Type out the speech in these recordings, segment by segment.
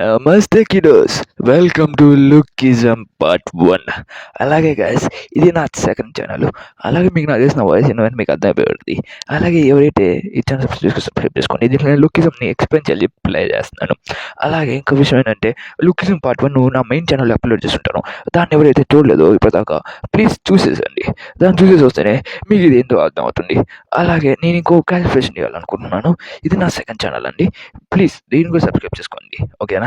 నమస్తే kiddos, welcome to లుక్కిజం part 1. అలాగే guys, ఇది నా సెకండ్ ఛానల్. అలాగే మీకు నాకు తెలిసిన వాయిస్ ఏంటంటే మీకు అర్థమైపోతుంది. అలాగే ఎవరైతే ఈ ఛానల్ సబ్స్క్రైబ్ చేసుకోండి. దీంట్లో నేను లుక్కిజంని ఎక్స్ప్లెయిన్ చేయాలి ప్లే చేస్తున్నాను. అలాగే ఇంకో విషయం ఏంటంటే లుక్కిజం పార్ట్ 1 నా మెయిన్ ఛానల్లో అప్లోడ్ చేస్తుంటాను. దాన్ని ఎవరైతే చూడలేదో ఇప్పటిదాకా ప్లీజ్ చూసేసండి. దాన్ని చూసేసి వస్తేనే మీకు ఇది ఏంటో అర్థం అవుతుంది. అలాగే నేను ఇంకో క్లారిఫికేషన్ ఇవ్వాలనుకుంటున్నాను. ఇది నా సెకండ్ ఛానల్ అండి. ప్లీజ్ దీన్ని కూడా సబ్స్క్రైబ్ చేసుకోండి, ఓకేనా?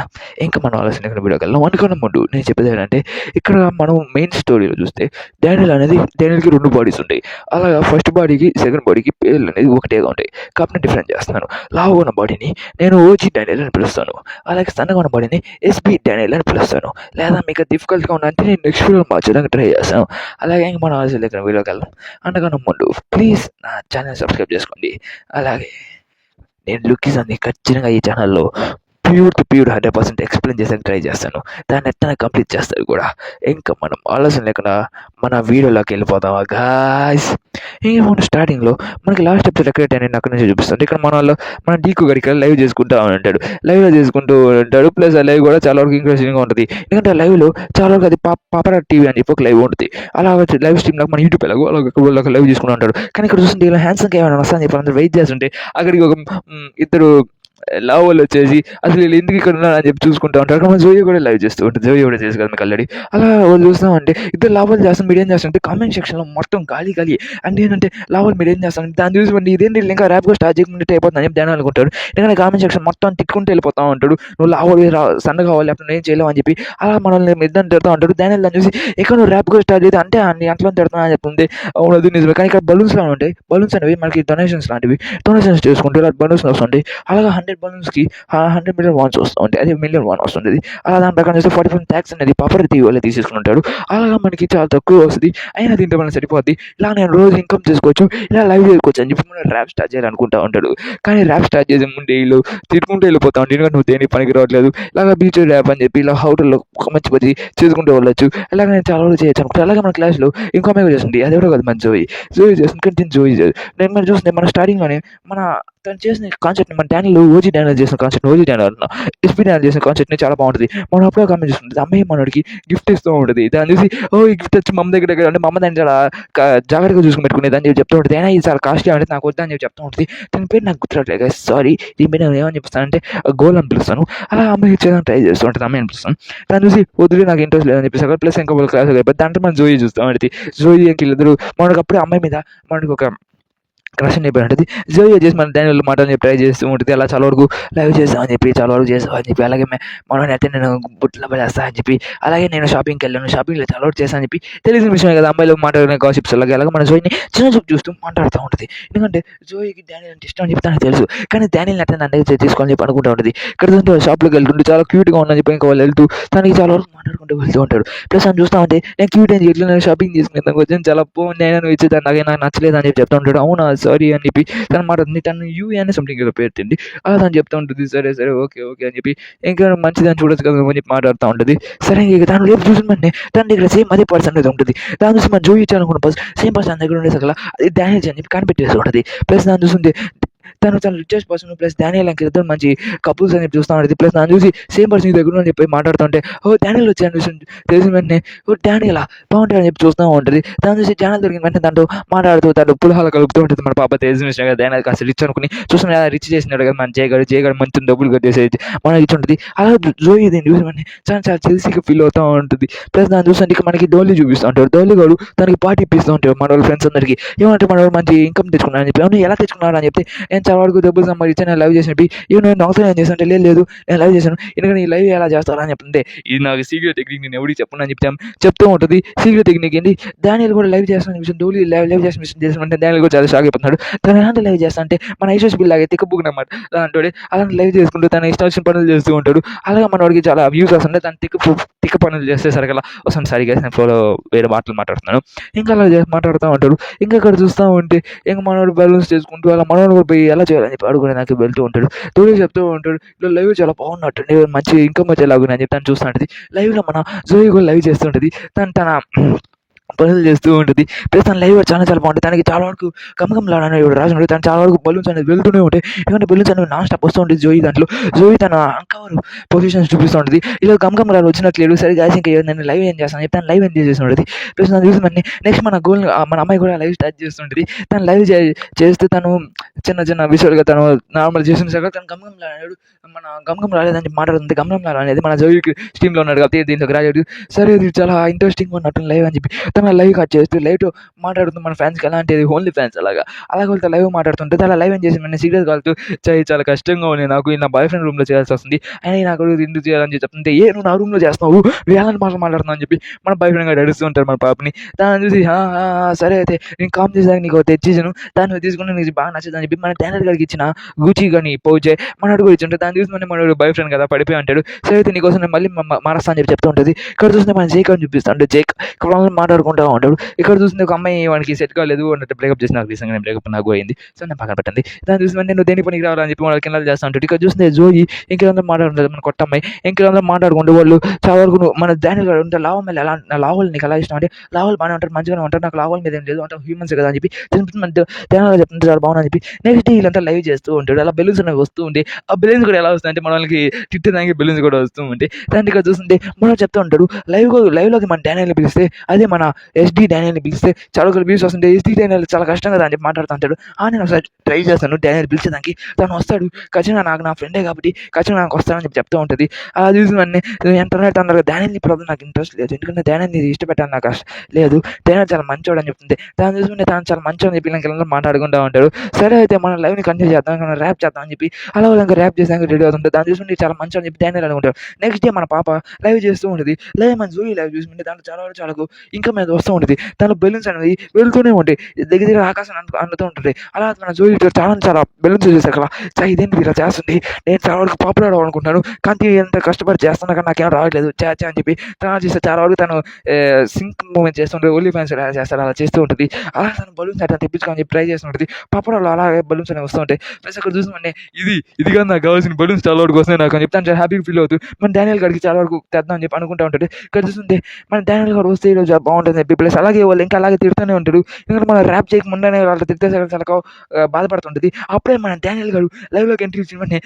ఇంకా మనం ఆలోచన వీడియోకి వెళ్దాం. అనుకున్న ముందు నేను చెప్పేది ఏంటంటే, ఇక్కడ మనం మెయిన్ స్టోరీలో చూస్తే డానియల్కి 2 బాడీస్ ఉంటాయి. అలాగా ఫస్ట్ బాడీకి సెకండ్ బాడీకి పేర్లు అనేది ఒకటేగా ఉంటాయి. కాబట్టి డిఫరెంట్ చేస్తున్నాను. లావుగా ఉన్న బాడీని నేను ఓజీ డానియల్ అని పిలుస్తాను. అలాగే సన్నగా ఉన్న బాడీని ఎస్బి డానియల్ అని పిలుస్తాను. లేదా మీకు డిఫికల్ట్గా ఉందంటే నేను నెక్స్ట్ వీడియో మార్చడానికి ట్రై చేస్తాను. అలాగే ఇంకా మనం ఆలోచన వీడియోకి వెళ్దాం. అందుకన్నా ముందు ప్లీజ్ నా ఛానల్ సబ్స్క్రైబ్ చేసుకోండి. అలాగే నేను లుక్కిజంని ఖచ్చితంగా ఈ ఛానల్లో ప్యూర్ టు ప్యూర్ 100% ఎక్స్ప్లెయిన్ చేసాక ట్రై చేస్తాను. దాన్ని ఎత్తన కంప్లీట్ చేస్తారు కూడా. ఇంకా మనం ఆలోచన లేకుండా మన వీడియోలోకి వెళ్ళిపోతామా గాయ్స్? ఇంకా మనం స్టార్టింగ్లో మనకి లాస్ట్ ఎపిసోడ్ ఎక్కడైతే నేను అక్కడ నుంచి చూపిస్తాను. ఇక్కడ మన డీకు గడికి లైవ్ చేసుకుంటూ ఉంటాడు. లైవ్లో చేసుకుంటూ ఉంటాడు. ప్లస్ ఆ లైవ్ కూడా చాలా వరకు ఇంట్రెస్టింగ్గా ఉంటుంది. ఎందుకంటే ఆ లైవ్లో చాలా వరకు అది పాపరా టీవీ అని చెప్పి ఒక లైవ్ ఉంటుంది. అలా లైవ్ స్ట్రీమ్ లాగా మన యూట్యూబ్ ఎలాగో అలాగ లైవ్ చేసుకుంటూ ఉంటాడు. కానీ ఇక్కడ చూస్తుంటే ఇలా హ్యాండ్సమ్గా ఏమైనా వస్తా అని చెప్పి అందరూ వెయిట్ చేస్తుంటే అక్కడికి ఒక ఇద్దరు లవ్ వాళ్ళు వచ్చేసి అసలు వీళ్ళు ఎందుకు ఇక్కడ ఉన్నారు అని చెప్పి చూసుకుంటూ ఉంటారు. అక్కడ మన జోయి కూడా లైవ్ చేస్తూ ఉంటుంది. జోయి కూడా చేసి కదా మీకు ఆల్రెడీ. అలా వాళ్ళు చూస్తామంటే ఇద్దరు లాభాలు చేస్తాం, మీరు ఏం చేస్తారంటే కామెంట్ సెక్షన్లో మొత్తం ఖాళీ అంటే ఏంటంటే లాభాలు మీరు ఏం చేస్తాను దాన్ని చూసి మనం ఇదేంటి ఇంకా ర్యాప్గా స్టార్ట్ చేయకుండా అయిపోతుంది అని చెప్పి ధ్యానం అనుకుంటాడు. ఎందుకంటే కామెంట్ సెక్షన్ మొత్తం తిట్టుకుంటూ వెళ్ళిపోతా ఉంటాడు. నువ్వు లాభాలు సన్న కావాలి అప్పుడు నేను చేయలేవు అని చెప్పి అలా మనల్ని ఇద్దరు తిడతా ఉంటాడు. దాని దాన్ని చూసి ఇక్కడ నువ్వు ర్యాప్గా స్టార్ట్ చేస్తే అంటే అన్ని గంటలో తిడతా అని చెప్తుంది. అవును, అది నిజమే. కానీ ఇక్కడ బలూన్స్ లాగా ఉంటాయి. బలూన్స్ అనేవి మనకి డొనేషన్స్ లాంటివి. డొనేషన్స్ చేసుకుంటే ఇలా బలూన్స్ వస్తుంటాయి. అలాగా 100 బలూన్స్కి 100 మిలియన్ వాన్స్ వస్తూ ఉంటాయి. అదే మిలియన్ వాన్ వస్తుంది. అలా దాని ప్రకారం చేస్తే 45 ట్యాక్స్ అనేది పాపర్టీ వాళ్ళు తీసేసుకుని ఉంటాడు. అలాగా మనకి చాలా తక్కువ వస్తుంది. అయినా దీంట్లో మనం సరిపోద్ది. ఇలా నేను రోజు ఇన్కమ్ చేసుకోవచ్చు, ఇలా లైవ్ చేసుకోవచ్చు అని చెప్పి మనం ర్యాప్ స్టార్ట్ చేయాలనుకుంటా ఉంటాడు. కానీ ర్యాప్ స్టార్ట్ చేసే ముందు వీళ్ళు తిట్టుకుంటూ వెళ్ళిపోతా ఉంటాడు. ఎందుకంటే నువ్వు దేనికి పనికి రావట్లేదు, ఇలాగ బీచ్ ర్యాప్ అని చెప్పి ఇలా హోటల్లో మంచి మంచి చేసుకుంటూ వెళ్ళొచ్చు. అలాగే నేను చాలా రోజులు చేయొచ్చు అనుకుంటా. అలాగే మన క్లాస్లో ఇంకో మేము చేస్తుంది. అది కూడా కాదు, మన జోయి చేస్తుంది. కంటిన్యూ జోయి నేను మనం చూస్తే మన స్టార్టింగ్లోనే మన తను చేసిన కాన్సెప్ట్ని మన డానియల్ ఓజీ డానియల్ చేసిన కాన్సెప్ట్, ఓజీ డానియల్ అన్న ఎస్పీ డానియల్ చేసిన కాన్సెప్ట్ని చాలా బాగుంటుంది. మనం అప్పుడే కామెంట్ చేస్తుంది. అమ్మాయి మనోడికి గిఫ్ట్ ఇస్తూ ఉంటుంది. దాన్ని చూసి ఓ ఈ గిఫ్ట్ వచ్చి మమ్మ దగ్గర అంటే మమ్మ దాన్ని చాలా జాగ్రత్తగా చూసుకుని పెట్టుకునేది అని చెప్పి చెప్తూ ఉంటుంది. అయినా ఇది చాలా కాస్ట్లీ అంటే నాకు వద్దా అని చెప్పి చెప్తూ ఉంటుంది. దాని పేరు నాకు గుర్తురాట్లేదు, సారీ. దీని పేరు నేను ఏమని చెప్తానంటే గోల్ అని పిలుస్తాను. అలా అమ్మాయి ఇచ్చేదాన్ని ట్రై చేస్తూ ఉంటుంది. అమ్మాయి అనిపిస్తాను. దాన్ని చూసి వద్దులే నాకు ఇంట్రెస్ట్ లేదని చెప్పేసి ప్లస్ ఇంకా క్లాస్ అయిపోయి దాంట్లో మనం జోయి చూస్తాం. అంటే జోయి వీళ్ళిద్దరు మనకు అప్పుడే అమ్మాయి మీద మనకు ఒక క్రష్ అయిపోయి ఉంటుంది. జోయి వచ్చేసి మన డానియల్ మాటని చెప్పి ట్రై చేస్తూ ఉంటుంది. అలా చాలా వరకు లైవ్ చేస్తామని చెప్పి చాలా వరకు చేస్తామని చెప్పి అలాగే మనం అయితే నేను బుట్లో పడేస్తా అని చెప్పి అలాగే నేను షాపింగ్కి వెళ్ళాను, షాపింగ్లో చాలా వరకు చేస్తాను అని చెప్పి తెలిసిన విషయమే కదా అమ్మాయిలు మాట్లాడుకునే గాసిప్స్. అలాగే మన జోయిని చిన్న చూపు చూస్తూ మాట్లాడుతూ ఉంటుంది. ఎందుకంటే జోయికి డానియల్ అంటే ఇష్టం అని చెప్పి తనకు తెలుసు. కానీ డానియల్ అంటే నన్ను అయితే తీసుకోవాలని చెప్పి అనుకుంటూ ఉంటుంది. ఇక్కడ షాప్లోకి వెళ్తుంటే చాలా క్యూట్గా ఉందని చెప్పి ఇంకా వాళ్ళు వెళ్తూ తనకి చాలా వరకు మాట్లాడుకుంటూ వెళ్తూ ఉంటాడు. ప్లస్ అని చూస్తా ఉంటే నేను క్యూట్ అని ఎట్లా నేను షాపింగ్ చేసుకున్నాను కొంచెం చాలా బాగుంది అయినా నువ్వు ఇచ్చేదాన్ని నాకు నచ్చలేదు అని చెప్పి చెప్తా ఉంటాడు. అవునా సారీ అని చెప్పి తన మాట తను యూ అని సంథింగ్ ఏదో పెట్టింది. అలా తను చెప్తా ఉంటుంది. సరే సరే ఓకే ఓకే అని చెప్పి ఇంకా మంచిదని చూడొచ్చు కదా అని చెప్పి మాట్లాడుతూ ఉంటుంది. సరే ఇక దాని రేపు చూసిన వెంటనే తన దగ్గర సేమ్ అదే పర్సన్ అనేది ఉంటుంది. దాని చూసి మనం జోయి ఇచ్చాలనుకున్న సేమ్ పర్సన్ దగ్గర ఉండే సగల అది డానియల్ అని చెప్పి కనిపెట్టేసి ఉంటుంది. ప్లస్ దాన్ని చూస్తుంటే తను చాలా రిచెస్ట్ పర్సన్. ప్లస్ డానియల్ అంక ఇద్దరు మంచి కపుల్స్ అని చెప్పి చూస్తూ ఉంటుంది. ప్లస్ దాన్ని చూసి సేమ్ పర్సన్ దగ్గర అని చెప్పి మాట్లాడుతుంటే ఓ డానియల్ వచ్చి తెలిసిన వెంటనే ఓ డానియల్ బాగుంటాడు అని చెప్పి చూస్తూ ఉంటుంది. దాని చూసి డానియల్ దొరికిన వెంటనే దాంట్లో మాట్లాడుతూ తను పులిహాలు కలుపుతూ ఉంటుంది. మన పాప తెలిసిన విషయం కదా, డానియల్ కాస్త రిచ్ అనుకుని చూస్తున్నా రిచ్ చేసినాడు కదా మన జయగాడు మంచి డబ్బులు కట్టేసేది మనకి ఇచ్చి ఉంటుంది. అలా జోయి దీన్ని చూసి వెంటనే చాలా చాలా చెల్సీగా ఫీల్ అవుతూ ఉంటుంది. ప్లస్ దాన్ని చూస్తుంటే మనకి డోలీ చూపిస్తూ ఉంటాడు. డోలీ గారు తనకి పార్టీ ఇప్పిస్తూ ఉంటాడు మన వాళ్ళ ఫ్రెండ్స్ అందరికీ. ఏమంటే మన మంచి ఇన్కమ్ తెచ్చుకున్నాను అని చెప్పి. అవును ఎలా తెచ్చుకున్నాడు అని చెప్తే నేను చాలా వరకు డబ్బులు సంపాదించి నేను లైవ్ చేసినట్టు ఇవి నేను దొంగతనం ఏం చేస్తాను అంటే లేదు నేను లైవ్ చేశాను. ఎందుకంటే ఈ లైవ్ ఎలా చేస్తారా అని చెప్తుంటే ఇది నాకు సీక్రెట్ టెక్నిక్, నేను ఎవరికి చెప్పను అని చెప్తూ ఉంటుంది. సీక్రెట్ టెక్నిక్ ఏంటి, డానియల్ కూడా లైవ్ చేస్తాను విషయం డోలీ లైవ్ చేసిన విషయం చేసినట్టే డానియల్ కూడా చాలా షాక్ అయిపోతున్నాడు. తను ఎలాంటి లైవ్ చేస్తా అంటే మన ఐషోస్ బిల్ లాగే తిక్క బుక్ అనమాట. అలాంటి అలాంటి లైవ్ చేసుకుంటూ తన ఇష్టం వచ్చిన పనులు చేస్తూ ఉంటాడు. అలాగే మన వాడికి చాలా వ్యూస్ వస్తుంటే తను తిక్క పనులు చేస్తే సరిగల వస్తుంది. సరిగా నేను ఫ్లోలో వేరే మాటలు మాట్లాడుతున్నాను. ఇంకా అలా మాట్లాడుతూ ఉంటాడు. ఇంకా అక్కడ చూస్తూ ఉంటే ఇంకా మనోడు బ్యాలెన్స్ చేసుకుంటూ అలా మనోడు కూడా పోయి ఎలా చేయాలని చెప్పి అడుగునే నాకు వెళ్తూ ఉంటాడు. తోడు చెప్తూ ఉంటాడు ఇలా లైవ్ చాలా బాగున్నట్టు మంచి ఇన్కమ్ వచ్చేలాగా అని చెప్పి తను చూస్తూ ఉంటుంది. లైవ్లో మన జోయి కూడా లైవ్ చేస్తుంటుంది. తన పనులు చేస్తూ ఉంటుంది. ప్లస్ తన లైవ్ చాలా చాలా బాగుంటుంది. తనకి చాలా వరకు కమకమలాడని రాసి ఉంటుంది. తను చాలా వరకు బలూన్స్ అనేది వెళ్తూనే ఉంటాయి. ఎందుకంటే బలూన్స్ అనేవి నాన్ స్టాప్ వస్తూ ఉంటుంది. జోయి దాంట్లో జోయి తన అంకవర్ పొజిషన్స్ చూపిస్తూ ఉంటుంది. ఇలా కమకమలాడు వచ్చినట్లేదు. సరే గాయస్ ఇంకా నేను లైవ్ ఏం చేస్తాను చెప్పి తను లైవ్ ఏం చేసేసి ఉంటుంది. ప్లస్ నాకు చూసి నెక్స్ట్ మన అమ్మాయి కూడా లైవ్ స్టార్ట్ చేస్తుంటుంది. తను లైవ్ చేస్తూ తను చిన్న చిన్న విషయాలుగా తను నార్మల్ చేసిన సరే తను గమగంలాడాడు. మన గమగం రాలేదని మాట్లాడుతుంది. గమగం అనేది మన జోయికి స్టీమ్లో ఉన్నాడు కాబట్టి దీంతో రాజాడు. సరే ఇది చాలా ఇంట్రెస్టింగ్ ఉన్నట్టు లైవ్ అని చెప్పి తన లైవ్ కట్ చేస్తూ లైవ్ మాట్లాడుతుంది. మన ఫ్యాన్స్కి ఎలాంటిది ఓన్లీ ఫ్యాన్స్ అలాగా వెళ్తే లైవ్ మాట్లాడుతుంటే అలా లైవ్ ఏం చేసి మన సీరియస్ కాలుతూ చాలా కష్టంగా ఉంది నాకు, నా బాయ్ ఫ్రెండ్ రూమ్లో చేయాల్సి వస్తుంది అని నాకు ఎందుకు చేయాలని చెప్తుంటే నువ్వు నా రూమ్లో చేస్తున్నావు వేళని మాట్లాడుతున్నావు అని చెప్పి మన బాయ్ ఫ్రెండ్ గారు అడుస్తూ ఉంటారు మన పాపని. దాన్ని చూసి సరే అయితే నేను కామ్ చేసాక నీకు తెచ్చేసాను, దాన్ని తీసుకుని నీకు బాగా నచ్చదని చెప్పి మన డానియల్ గారికి ఇచ్చిన గూచి కానీ పౌచే మనడు కూడా ఇచ్చి ఉంటాడు. దాన్ని చూసి మనడు బాయ్ ఫ్రెండ్ కదా పడిపోయి అంటాడు. సరే అయితే నీకోసం నేను మళ్ళీ మారస్తా అని చెప్పి చెప్తూ ఉంటుంది. ఇక్కడ చూస్తే మన జేక్ అని చూపిస్తా అంటే జేక్ ఇక్కడ మాట్లాడుకుంటూ ఉంటాడు. ఇక్కడ చూస్తే ఒక అమ్మాయి వానికి సెట్ కాలేదు అంటే బ్రేకప్ చేసి నాకు రీసెంట్గా బ్రేకప్ నాకు అయింది. సో నేను పక్కన పెట్టండి. దాన్ని చూసి నేను దేని పనికి రావాలని చెప్పి వాళ్ళకి కింద చేస్తా ఉంటాడు. ఇక్కడ చూస్తే జోయి ఇంకేందో మాట్లాడుతుంది మన కొత్త అమ్మాయి ఇంకేందో మాట్లాడుకుంటూ వాళ్ళు చాలా వరకు మన డానియల్ గారు ఉంటే లావల్ మీద ఎలా లావల్ నీకు ఎలా ఇష్టం అంటే లావల్ బాగానే ఉంటారు మంచిగానే ఉంటారు నాకు లావల్ మీద ఏం లేదు అంటే హ్యూమన్స్ కదా అని చెప్పి డానియల్ చెప్తుంది చాలా బాగుంది అని చెప్పి నెక్స్ట్ వీళ్ళంతా లైవ్ చేస్తూ ఉంటాడు. అలా బెలూన్స్ అనేవి వస్తూ ఉంటే ఆ బెలూన్స్ కూడా ఎలా వస్తాయంటే మనకి తిట్టడానికి బెలూన్స్ కూడా వస్తూ ఉంటాయి. దాన్ని ఇక్కడ చూస్తుంటే మనం చెప్తూ ఉంటాడు లైవ్లోకి మన డానియల్ని పిలిస్తే అదే మన ఎస్డి డానియల్ని పిలిస్తే చాలా వ్యూస్ వస్తుంటే ఎస్డి డానియల్ చాలా కష్టం కదా అని చెప్పి మాట్లాడుతూ ఉంటాడు. నేను ఒకసారి ట్రై చేస్తాను డానియల్ పిలిచేదానికి తను వస్తాడు ఖచ్చితంగా నాకు నా ఫ్రెండే కాబట్టి ఖచ్చితంగా నాకు వస్తానని చెప్పి చెప్తూ ఉంటుంది. అలా చూసి ఇంటర్నెట్ అందరూ డానియల్ని ప్రాబ్లం నాకు ఇంట్రెస్ట్ లేదు ఎందుకంటే డానియల్ని ఇష్టపెట్టాను నాకు లేదు డానియల్ చాలా మంచోడు అని చెప్తుంది. దాన్ని చూసుకుంటే తను చాలా మంచోడు అని చెప్పి ఇంకా మాట్లాడుకుంటూ ఉంటాడు. సరే అయితే మనం లైవ్ని కంటిన్యూ చేద్దాం ర్యాప్ చేద్దాం అని చెప్పి అలా ఇంకా ర్యాప్ చేసాక రెడీ అవుతుంది. దాన్ని చూసుకుంటే చాలా మంచి అని చెప్పి డానియల్ అనుకుంటాడు. నెక్స్ట్ డే మన పాప లైవ్ చేస్తూ ఉంటుంది. లైవ్ మన జూయి లైవ్ చూసుకుంటే దాంట్లో చాలా ఇంకా మీద వస్తూ ఉంటుంది. దాంట్లో బెలూన్స్ అనేది వెళ్తూనే ఉంటాయి దగ్గర ఆకాశం అందుతూ ఉంటుంది. అలా మన జూయి చాలా బెలూన్స్ చేశాక ఇదేంటి ఇలా చేస్తుంది నేను చాలా వరకు పాపులర్ అవ్వాలనుకుంటున్నాను కానీ ఎంత కష్టపడి చేస్తున్నా కానీ నాకేం రావట్లేదు అని చెప్పి తను చేస్తే చాలా వరకు తను సింక్ మూమెంట్ చేస్తుంటుంది. ఓన్లీ ఫ్యాన్స్ చేస్తారు అలా చేస్తూ ఉంటుంది. అలా తను బలూన్స్ అట్లా తెప్పించుకొని చెప్పి ట్రై చేస్తుంటుంది. పాపడాలు అలాగే బలూన్స్ అనేవి వస్తూ ఉంటాయి. ప్లస్ అక్కడ చూస్తుంటే ఇది కానీ నాకు కావాల్సిన బలూన్స్ చాలా వరకు వస్తున్నాయి నాకు అని చెప్తాను చాలా హ్యాపీగా ఫీల్ అవుతుంది. మన డానియల్ గారికి చాలా వరకు తెద్దాం అని చెప్పి అనుకుంటూ ఉంటాడు. ఇక్కడ చూస్తుంటే మన డానియల్ గారు వస్తే ఈరోజు బాగుంటుంది చెప్పి ప్లస్ అలాగే వాళ్ళు ఇంకా అలాగే తిడుతూనే ఉంటాడు. ఎందుకంటే మన ర్యాప్ చేయకముందే వాళ్ళు తిడితే చాలా బాధపడుతుంటుంది. అప్పుడే మన డానియల్ గారు లైవ్లోకి ఎంట్రీ ఇచ్చిన వెంటనే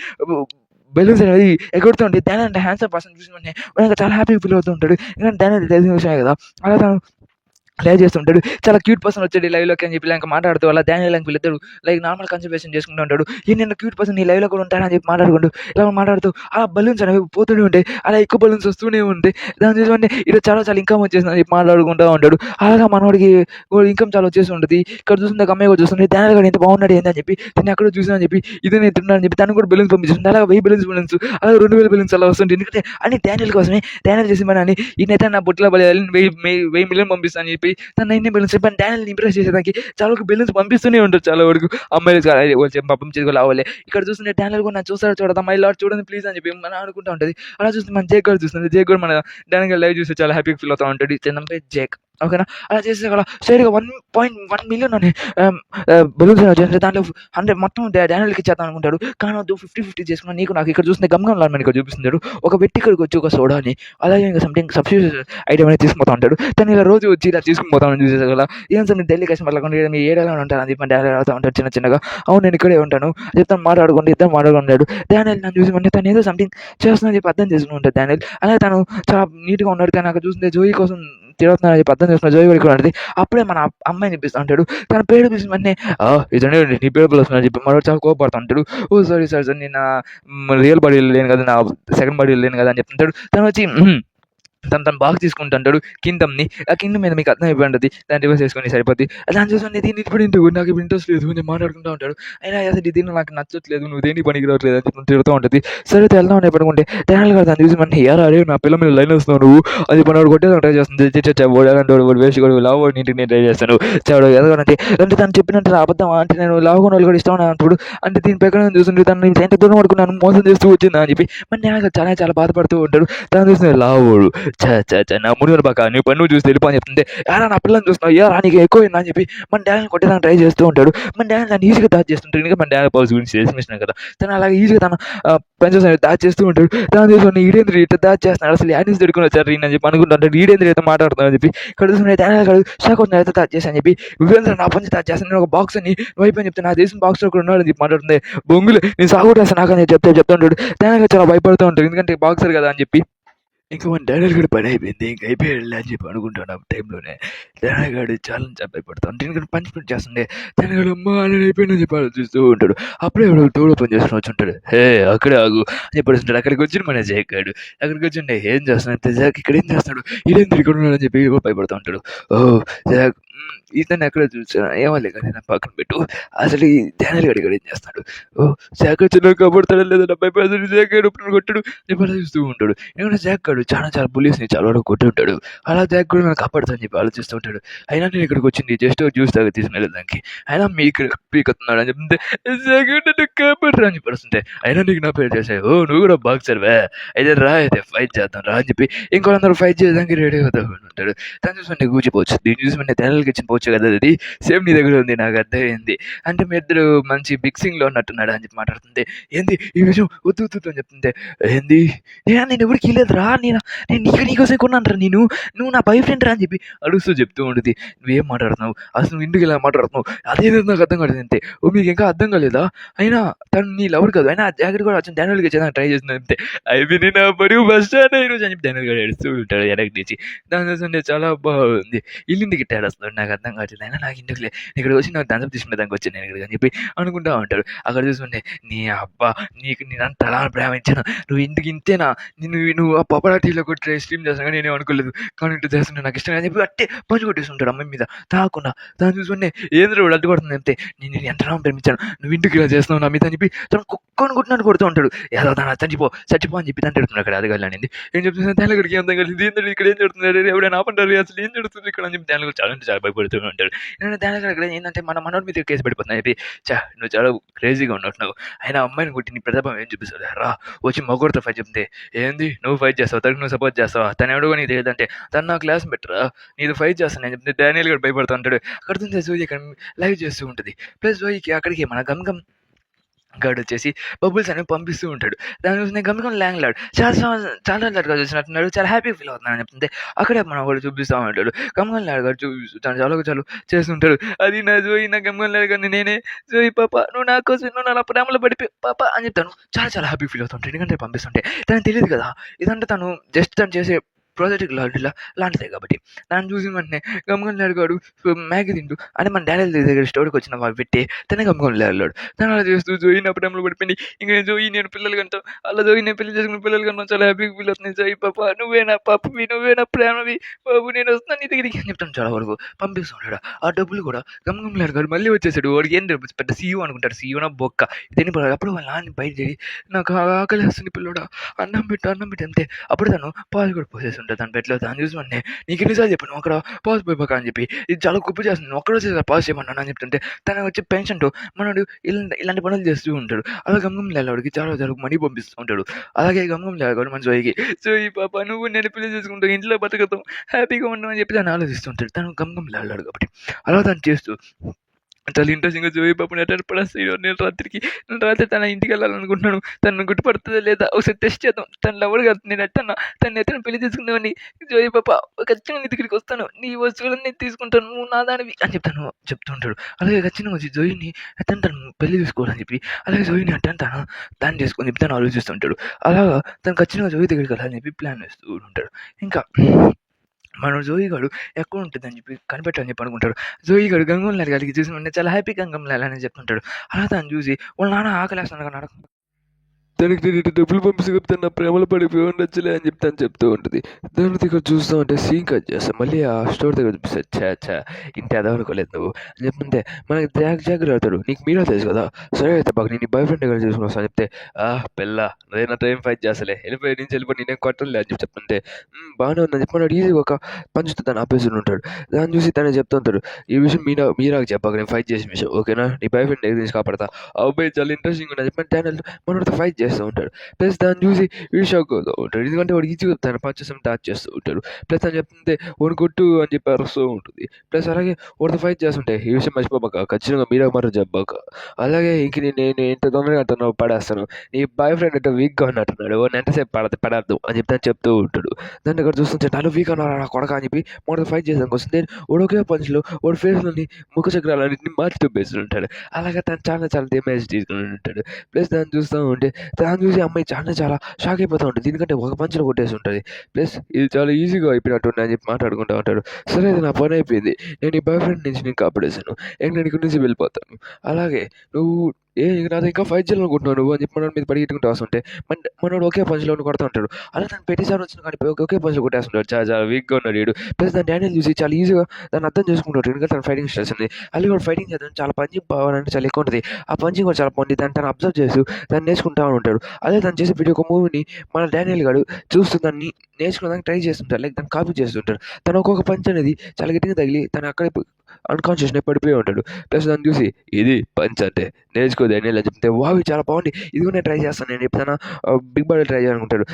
బెలూన్స్ అనేది ఎగురుతూ ఉంటాయి. డానియల్ అంటే హ్యాండ్సమ్ పర్సన్ చూసిన వెంటనే ఇంకా చాలా హ్యాపీగా ఫీల్ అవుతూ ఉంటాడు. ఎందుకంటే డానియల్ తెలిసిన విషయమే కదా. అలా తను లైవ్ చేస్తుంటాడు. చాలా క్యూట్ పర్సన్ వచ్చాడు లైవ్లోకి అని చెప్పి ఇంకా మాట్లాడుతూ అలా డానియల్ అంకుల్ ఇద్దరు లైక్ నార్మల్ కన్సర్వేషన్ చేసుకుంటూ ఉంటాడు. నేను క్యూట్ పర్సన్ నీ లైవ్లో కూడా ఉంటానని చెప్పి మాట్లాడుకుంటూ ఇలా మాట్లాడుతూ అలా బలూన్స్ అనేవి పోతూనే ఉంటాయి. అలా ఎక్కువ బలూన్స్ వస్తూనే ఉంటాయి. దాని చూసుకుంటే ఇది చాలా ఇన్కమ్ వచ్చేసిందని చెప్పి మాట్లాడుకుంటూ ఉంటాడు. అలాగా మనోడికి ఇన్కమ్ చాలా వచ్చేసి ఉంటుంది. ఇక్కడ చూస్తుంటే అమ్మాయి కూడా చూస్తుంది డానియల్ గారు ఎంత బాగున్నాడు ఏందని చెప్పి నేను అక్కడ చూసానని చెప్పి ఇదే నేను తిన్నానని చెప్పి తను కూడా బెలూన్స్ పంపిస్తుంది. అలా 1000 బెలూన్స్ అలా 2000 బెలూన్స్ అలా వస్తుంది. ఎందుకంటే అని డానియల్ కోసమే డానియల్ చేసి మన అని ఈయనైతే నా బుట్టలో 1000 మిలియన్ పంపిస్తాను అని చెప్పి తను ఎన్ని బెలూన్స్ చెప్పాను డానియల్ని ఇంప్రెస్ చేసేదానికి చాలా వరకు బెలూన్స్ పంపిస్తూనే ఉంటారు. చాలా వరకు అమ్మాయిలు పాపం చేసుకోవాలి అవ్వాలి. ఇక్కడ చూస్తుంటే డానియల్ కూడా చూడదా మై లార్డ్ చూడండి ప్లీజ్ అని చెప్పి మనం అనుకుంటూ ఉంటుంది. అలా చూస్తే మన జేక్ కూడా చూస్తుంది. జేక్ కూడా మన డానియల్ లైవ్ చూస్తే చాలా హ్యాపీగా ఫీల్ అవుతూ ఉంటుంది. చిన్న జేక్ ఓకేనా. అలా చేస్తే అలా స్ట్రైట్గా 1.1 మిలియన్ అని బెలూన్స్ వచ్చేసి దాంట్లో 100 మొత్తం డానియల్కి ఇచ్చేద్దాం అనుకుంటాడు. కానీ 50-50 చేసుకున్నా నీకు నాకు ఇక్కడ చూస్తే గమ్గం లాడ్ ఇక్కడ చూపిస్తున్నాడు. ఒక వ్యక్తి ఇక్కడికి వచ్చి ఒక సోడాని అలాగే ఇంకా సంథింగ్ సబ్స్టిట్యూట్ ఐటమ్ అనేది తీసుకుపోతా ఉంటాడు. తను ఇలా రోజు వచ్చి ఇలా తీసుకుని పోతామని చూసేసి కదా ఏం సార్ ఢిల్లీ కస్టమర్ లేకుండా మీ ఏడాలో ఉంటాను అని చెప్పి డానియల్ అవుతూ ఉంటాడు చిన్నగా. అవును నేను ఇక్కడే ఉంటాను చెప్తాను మాట్లాడుకుంటూ ఇద్దరు మాట్లాడుకున్నాడు. డానియల్ నన్ను చూసి తను ఏదో సంథింగ్ చేస్తుందని చెప్పి అర్థం చేసుకుని ఉంటాడు డానియల్. అలాగే తను చాలా నీట్గా ఉన్నాడు. కానీ అక్కడ చూస్తుంటే జోయి కోసం తిరుగుతున్నాను చెప్పి అర్థం చేసుకున్న జోయి వరకు ఉంటుంది. అప్పుడే మన అమ్మాయిని పిలుస్తూ ఉంటాడు. తన పేరు పిలిచి వెంటనే ఇతనే నీ పేరు పిలుస్తున్నాను చెప్పి మరో చాలా కోపడుతూ ఉంటాడు. ఓ సారీ సార్ నేను నా రియల్ బాడీలో లేను కదా నా సెకండ్ బాడీలో లేను కదా అని చెప్తుంటాడు. తను వచ్చి తను బాగా తీసుకుంటుంటాడు కిందమ్ని. ఆ కింద మీద మీకు అర్థం అయిపోయింది దాన్ని రివర్స్ చేసుకొని సరిపోద్ది. దాన్ని చూసుకొని దీన్ని ఇప్పుడు నాకు ఇప్పుడు ఇంట్రెస్ట్ లేదు నేను మాట్లాడుకుంటూ ఉంటాడు. అయినా అసలు దీన్ని నాకు నచ్చట్లేదు నువ్వు దేనికి పనికి రావట్లేదు అని చెప్పి తిడుతూ ఉంటుంది. సరే వెళ్దాం అని పడుకుంటే డానియల్ గారు దాన్ని చూసి మన అరే నా పిల్ల మీద లైన్ వస్తున్నావు నువ్వు అది పని కొట్టేదా ట్రై చేస్తుంది వేసి కూడా లావు ఇంటికి నేను ట్రై చేస్తాను చాడు ఎదగంటే అంటే తను చెప్పినట్టు అబద్ధం అంటే నేను లావు వాళ్ళు కూడా ఇష్టం అంటాడు. అంటే దీని ప్రకారం చూస్తుంటే తను ఎంత దూరం పడుకున్నాను మోసం చేస్తూ వచ్చిందా అని చెప్పి మన డానియల్ చాలా బాధపడుతూ ఉంటాడు. తను చూసిన లావుడు ఛ! ఛ! ఛ! నా మునివరు బాక నీ పని నువ్వు చూసి వెళ్ళిపో అని చెప్తుంటే, "ఏరా నా పిల్లని చూస్తున్నావు, ఏరా నీకు ఎక్కువైందా" అని చెప్పి మన డాడీని కొట్టడానికి ట్రై చేస్తూ ఉంటాడు. మన డాడీ దాన్ని ఈజీగా దాచేస్తుంటాడు. ఎందుకంటే మన డాడీ పర్స్ గురించి తెలిసిన కదా! తను అలాగే ఈజీగా తన పెన్సిల్స్ అనేవి దాచేస్తూ ఉంటాడు. దాన్ని చూసుకొని ఈడేంద్ర ఇట్లా దాచేస్తున్నాడు, అసలు యాడ్ నుంచి దొరుకుని వచ్చారు ఈయన అని చెప్పి అనుకుంటుంటాడు. ఈడేంద్ర అయితే మాట్లాడుతున్నాడు అని చెప్పి ఇక్కడ చూసుకుని డాడీ గాడు షాక్ అవుతున్నాడు, అయితే దాచేసి అని చెప్పి, "నువ్వేంద్ర నా పని దాచేస్తాను, నేను ఒక బాక్స్ అని నువ్వు అయిపోయి చెప్తే నాకు తెలిసిన బాక్స్‌లో ఒకడు ఉన్నాడు" అని చెప్పి మాట్లాడుతుంది. బొంగులు నేను సాగుకొట్టేస్తాను నాకని చెప్తుంటాడు. డాడీ చాలా భయపడుతూ ఉంటాడు. ఎందుకంటే బాక్సర్ కదా అని చెప్పి. ఇంక మన డాడీ గాడి పని అయిపోయింది. ఇంక అయిపోయాడులే అని చెప్పి అనుకుంటాను ఆ టైంలోనే. డాడీ గాడు చాలా భయపడతాడు. అంటే ఎందుకంటే పనిష్మెంట్ చేస్తుండే. డాడీ గాడు అమ్మా నేను అయిపోయిందని చెప్పి ఆలోచిస్తూ ఉంటాడు. అప్పుడే ఎవడో డోర్ ఓపెన్ చేసుకొని వచ్చుంటాడు. "హే అక్కడే ఆగు" అని చెప్పేసి ఉంటాడు. అక్కడికి వచ్చిండు మన జేక్ గాడు. అక్కడికి వచ్చిండే ఏం చేస్తున్నాడు జేక్, ఇక్కడ ఏం చేస్తున్నాడు, ఈడేంద్ర ఇక్కడ ఉన్నాడు అని చెప్పి వీడు కూడా భయపడుతూ ఉంటాడు. "ఓహ్! జేక్ ఇతన్ని ఎక్కడ చూసాను ఏమోలే కానీ నా పక్కన పెట్టు. అసలు ఈ డానియల్ గాడు ఇక్కడ ఏం చేస్తున్నాడు? ఓహ్! జేక్ వచ్చి నన్ను కాపాడుతాడా లేదా నా భయపడుతుంది, జేక్ గాడు ఇప్పుడు నన్ను కొట్టాడు" అని చెప్పి ఆలోచిస్తూ ఉంటాడు. ఎందుకంటే జాక్ గాడు చాలా పోలీస్‌ని చాలా వరకు కొట్టి ఉంటాడు. అలా జాక్ కూడా నన్ను కాపాడుతాడని చెప్పి ఆలోచిస్తూ ఉంటాడు. అయినా నేను ఇక్కడికి వచ్చింది జస్ట్ జ్యూస్ తాగి తీసుకొని వెళ్ళడానికి. అయినా ఇక్కడ పీకుతున్నాడు అని చెప్తుంటే, "జాక్ నన్ను కాపాడరా" అని చెప్పి అరుస్తుంటే, "అయినా నీకు నా పేరు చేసావు. ఓహ్! నువ్వు కూడా బాక్సర్‌వా? అయితే రా అయితే ఫైట్ చేద్దాం రా" అని చెప్పి ఇంకోళ్ళందరూ ఫైట్ చేయడానికి రెడీ అవుతూ ఉంటాడు. తను చూసుకుంటే గూచి పౌచ్. దీన్ని చూసి మన డానియల్‌కి ఇచ్చిన పౌచ్ కదా అది. సేమ్ నీ దగ్గర ఉంది నాకు అర్థమైంది. అంటే మీ ఇద్దరు మంచి మిక్సింగ్‌లో ఉన్నట్టున్నాడు అని చెప్పి మాట్లాడుతుంది. ఏంది ఈ విషయం వద్దు వద్దు అని చెప్తుంటే, ఏంది నేను ఎవరికి ఇవ్వలేదురా, నేను నీకోసం కొన్నానురా, నువ్వు నా బాయ్ ఫ్రెండ్ రా అని చెప్పి అడుస్తూ చెప్తూ ఉంటుంది. "నువ్వేం మాట్లాడుతున్నావు, అసలు నువ్వు ఇంటికి ఇలా మాట్లాడుతున్నావు, అదేదో నాకు అర్థం కాలేదు" అంతే. "ఓ మీకు ఇంకా అర్థం కాలేదా, అయినా తను నీ లవర్ కాదు, అయినా ఆ జాకెట్ కూడా వచ్చి డానియల్‌కి ఇచ్చేదానికి ట్రై చేస్తుంది అంతే. అయిపోయింది నా బరువు బస్ స్టాండ్ ఈరోజు" అని చెప్పి డానియల్ గారు ఏడుస్తూ ఉంటాడు వెనక్కి నుంచి. దాని చూస్తుంటే చాలా బాగుంది. ఇల్లుంటికి ఇట్టాడు అసలు నాకు అర్థం కావట్లేదు, అయినా నాకు ఇంటికి ఇక్కడికి వచ్చి నాకు దండం తీసుకునే దానికి వచ్చాను నేను ఇక్కడికి అని చెప్పి అనుకుంటా ఉంటాడు. అక్కడ చూస్తుంటే, "నీ అబ్బా నీకు నేనంత అలా ప్రేమించాను, నువ్వు ఇంటికి ఇంతేనా, నువ్వు ఆ పపరాటీలో కొట్టి స్ట్రీమ్ చేస్తాను కానీ నేనేం అనుకోలేదు, కానీ ఇట్లా చేస్తుంటే నాకు ఇష్టం" అని చెప్పి అట్టే పంచి కొట్టేస్తుంటాడు అమ్మాయి మీద తాగకుండా. దాన్ని చూసుకుంటే ఏంద్ర అడ్డు కొడుతుంది అంతే. "నేను ఎంత ప్రేమించాను, నువ్వు ఇంటికి ఇలా చేస్తున్నావు నా మీద" అని చెప్పి తను కుక్కని కొట్టినట్టు కొడుతూ ఉంటాడు. "ఏదో తన చచ్చిపో అని చెప్పి తను అక్కడ అది వెళ్ళానింది. ఏం చెప్తుంది తెల్లగడికి ఏం కలిసింది, ఏంటంటే ఇక్కడ ఏం జరుగుతుంది, ఎవరైనా ఆపంటారు అసలు ఏం జరుగుతుంది ఇక్కడ అని చెప్పి దాని చాలా అంటే చాలా భయపడుతూ ఉంటాడు. ఏంటంటే దాని ఇక్కడ ఏంటంటే మనోడి మీద కేసు పడిపోతుంది అని చెప్పి, నువ్వు చాలా క్రేజీగా ఉన్నట్టున్నావు, అయినా అమ్మాయిని కొట్టి నీ ప్రతాపం ఏం చూపిస్తావు రా, వచ్చి మగోడితో ఫైట్ చెప్తే ఏంది నువ్వు ఫైట్ చేస్తావు, తనకు నువ్వు సపోర్ట్ చేస్తావా, తను ఎవడో నీకు తెలియదంటే తను నా క్లాస్ బెటరా, నీది ఫైట్ చేస్తాను అని చెప్తే డానియల్ కూడా భయపడుతూ ఉంటాడు. అక్కడ జోయి ఇక్కడ లైవ్ చేస్తూ ఉంటుంది. ప్లస్ జోయికి అక్కడికి మన గమ్ గాడు వచ్చేసి బబుల్స్ అనేవి పంపిస్తూ ఉంటాడు. దాని కోసం నేను గమ్ముకొని ల్యాండ్ చాలా లడ్గా చూసినట్టున్నాడు, చాలా హ్యాపీ ఫీల్ అవుతున్నాడు అని చెప్తుంటే అక్కడే మన వాడు చూపిస్తూ ఉంటాడు. గమ్ముకొని ల్యాడ్ గారు చూపిస్తాను చాలా చేస్తుంటాడు. "అది నా జోయి, నా గమ్ముకొని ల్యాడ్ గారిని నేనే, జోయి పాప నువ్వు నా కోసం నువ్వు నా ప్రేమలో పడిపోయి పాప" అని చెప్తాను. చాలా హ్యాపీ ఫీల్ అవుతుంటాడు. ఎందుకంటే పంపిస్తుంటే తనకు తెలియదు కదా ఇదంటే తను జస్ట్ తను చేసే ప్రాజెక్ట్ లాంటిదే కాబట్టి. దాన్ని చూసి వెంటనే గమ్ముకొని అడిగాడు మ్యాగీ తింటూ అంటే మన డాడీ దగ్గర స్టోర్కి వచ్చిన వాళ్ళు పెట్టి తనే గమ్ముకొని వెళ్ళాడు. తను అలా చేస్తూ జోయి నా ప్రేమలో పడిపోయింది, ఇంక జోయి నేను పిల్లలు కంటాం, అలా జోయి నేను పెళ్లి చేసుకున్న పిల్లలు కన్నా చాలా హ్యాపీగా ఫీల్ అవుతుంది. జోయి పాప నువ్వే నా పాపవి, నువ్వే నా ప్రేమవి బాబు, నేను వస్తున్నాను నీ దగ్గరికి అని చెప్తాను. చాలా వరకు పంపిస్తూ ఉన్నాడు. ఆ డబ్బులు కూడా గమ్ముకొని అడిగాడు. మళ్ళీ వచ్చేసాడు. వాడికి ఏం పెద్ద సీఈఓ అనుకుంటాడు, సీఈఓనా బొక్క ఇదేని. అప్పుడు వాళ్ళ నాన్న బయట చేరి నాకు ఆకలి వేస్తుంది పిల్లడా, అన్నం పెట్టు అంతే. అప్పుడు తను పాలు కూడా పోసేస్తుంటాడు తన పెట్లో. దాన్ని చూసి వెంటనే నీకు ఎన్నిసార్లు చెప్పాను అక్కడ పాస్ పోయిపోక అని చెప్పి, ఇది చాలా కుప్పి చేస్తుంది, నువ్వు ఒక్కడో చేసి పాస్ చేయమన్నాను అని చెప్తుంటే తను వచ్చి పెన్షన్తో మనోడు ఇలాంటి పనులు చేస్తూ ఉంటాడు. అలా గమ్గం లేవాడికి చాలా మనీ పంపిస్తూ ఉంటాడు. అలాగే గమ్గం లేవాడు మన జోయికి, "జోయి పాప నువ్వు నేను పెళ్లి చేసుకుంటావు, ఇంట్లో బతకతాం, హ్యాపీగా ఉండవు" అని చెప్పి తను ఆలోచిస్తుంటాడు. తను గమ్గం లేవాడు కాబట్టి అలా తను చేస్తూ చాలా ఇంట్రెస్టింగ్గా జోయి పాపని ఎట్లా పడేస్తాడు. నేను రాత్రి తన ఇంటికి వెళ్ళాలనుకుంటున్నాను, తను గుర్తుపడుతుందా లేదా ఒకసారి టెస్ట్ చేద్దాం, తను లవర్ కాదు, నేను తను పెళ్లి చేసుకుందామని, జోయి పాప ఖచ్చితంగా నీ దగ్గరికి వస్తాను, నీ వస్తువులన్నీ తీసుకుంటాను, నువ్వు నా దానివి అని చెప్తుంటాడు. అలాగే ఖచ్చితంగా వచ్చి జోయిని తను పెళ్లి చేసుకోవాలని చెప్పి, అలాగే జోయిని తను చేసుకొని చెప్పి తను ఆలోచిస్తుంటాడు. అలాగా తను ఖచ్చితంగా జోయి దగ్గరికి వెళ్ళాలని చెప్పి ప్లాన్ వేస్తూ ఉంటాడు. ఇంకా మన జోయి గాడు ఎక్కడ ఉంటుందని చెప్పి కనిపెట్టని చెప్పి అనుకుంటాడు. జోయి గాడు గంగంలో గారికి చూసి వెంటనే చాలా హ్యాపీ గంగంలో అని చెప్తుంటాడు. అలా తను చూసి వాళ్ళ నాన్న ఆకలేస్తున్నాడు అన్నాడు. తనకి నేను ఇటు డబ్బులు పంపిస్తే చెప్తాను నా ప్రేమలో పడిపోయి ఉండొచ్చులే అని చెప్తూ ఉంటుంది. దాని దగ్గర చూస్తూ ఉంటే సీన్ కట్ చేస్తాం. మళ్ళీ ఆ స్టోర్ దగ్గర చూపిస్తాడు. ఛా ఇంటి అదే అనుకోలేదు నువ్వు అని చెప్తుంటే మనకి జాగ్రత్త ఆడతాడు. నీకు మీరే తెలుసు కదా, సరే అయితే బాగా నేను బాయ్ ఫ్రెండ్ దగ్గర చూసుకుని వస్తాను చెప్తే, పిల్ల అదే టైం ఫైట్ చేస్తలే, వెళ్ళిపోయి నేనేం కొట్టలే అని చెప్తుంటే, బాగానే ఉందని చెప్పి మనడు ఈజీగా ఒక పంచుతో తను ఆపేసి ఉంటాడు. దాన్ని చూసి తనే చెప్తుంటాడు, ఈ విషయం మీరాకు చెప్పాక నేను ఫైట్ చేసిన విషయం ఓకేనా, నీ బాయ్ ఫ్రెండ్ దగ్గర నుంచి కాపాడతా, ఆ అబ్బాయి చాలా ఇంట్రెస్టింగ్ ఉన్నది చెప్పి మనతో ఫైట్ చేస్తాడు. కొట్టేస్తూ ఉంటాడు. ప్లస్ దాన్ని చూసి వీడు షాక్ అవుతూ ఉంటాడు. ఎందుకంటే వాడు ఈజీగా తన పంచెస్ డాచ్ చేస్తూ ఉంటాడు. ప్లస్ తను చెప్తుంటే వాడిని కొట్టు అని చెప్పి అరుస్తూ ఉంటుంది. ప్లస్ అలాగే వాడితో ఫైట్ చేస్తుంటే ఈ విషయం మర్చిపోబాక, ఖచ్చితంగా మీరా మాత్రం చెప్పాక, అలాగే ఇంక నేను ఎంత తొందరగా అతను పడేస్తాను, నీ బాయ్ ఫ్రెండ్ అంటే వీక్గా ఉన్నట్టున్నాడు, వాడిని ఎంతసేపు పడద్దు అని చెప్పి తను చెప్తూ ఉంటాడు. దాన్ని అక్కడ చూస్తుంటే నాలో వీక్ అన్నారా నా కొడక అని చెప్పి వాడితో ఫైట్ చేయడానికి వస్తుంది. వాడు ఒకే పంచ్లో వాడి ఫేస్లోని ముఖ చక్రాలన్నింటినీ మార్చి చూపేస్తూ ఉంటాడు. అలాగే తను చాలా చాలా డ్యామేజ్ తీసుకుని ఉంటాడు. ప్లస్ దాన్ని చూస్తూ ఉంటే దాన్ని చూసి అమ్మాయి చాలా షాక్ అయిపోతూ ఉంటుంది. ఎందుకంటే ఒక పంచ్లో కొట్టేసి ఉంటుంది. ప్లస్ ఇది చాలా ఈజీగా అయిపోయినట్టుంది అని చెప్పి మాట్లాడుకుంటూ ఉంటాడు. సరే అది నా పని అయిపోయింది, నేను ఈ బాయ్ ఫ్రెండ్ నుంచి నేను కాపాడేశాను, నేను ఇక్కడి నుంచి వెళ్ళిపోతాను. అలాగే నువ్వు నాతో ఇంకా ఫైట్ చేయాలనుకుంటున్నావు నువ్వు అని చెప్పి మనోడి మీద పరిగెట్టుకుంటూ వస్తుంటే మనోడు ఒకే పంచ్లో కొడుతూ ఉంటాడు. అలా తను పెట్టేసారి వచ్చిన కానీ ఒకే పంచ్లో కొట్టేస్తుంటాడు. చాలా వీక్గా ఉన్నాడు వీడు. ప్లస్ దాని డానియల్ చూసి చాలా ఈజీగా దాన్ని అర్థం చేసుకుంటాడు. ఎందుకంటే తన ఫైటింగ్ స్టైల్స్ ఉంది. అది కూడా ఫైటింగ్ చేద్దాం చాలా పంచింగ్ పవర్ అంటే చాలా ఎక్కువ ఉంటుంది. ఆ పంచింగ్ కూడా చాలా బాగుంది. దాన్ని తను అబ్జర్వ్ చేస్తూ దాన్ని నేర్చుకుంటూ ఉంటాడు. అదే తను చేసే ప్రతి ఒక్క మూవీని మన డానియల్ గాడు చూస్తూ దాన్ని నేర్చుకోవడానికి ట్రై చేస్తుంటాడు. లైక్ దాన్ని కాపీ చేస్తుంటాడు. తను ఒక్కొక్క పంచ్ అనేది చాలా గట్టిగా తగిలి తను అక్కడే అన్కాన్షియస్నే పడిపోయి ఉంటాడు. ప్లస్ దాన్ని చూసి ఇది పంచ్ అంటే నేర్చుకో డానియల్ అని చెప్తే వావి చాలా బాగుంది, ఇది కూడా నేను ట్రై చేస్తాను నేను చెప్తాను, బిగ్ బాడీ ట్రై చేయాలనుకుంటాడు.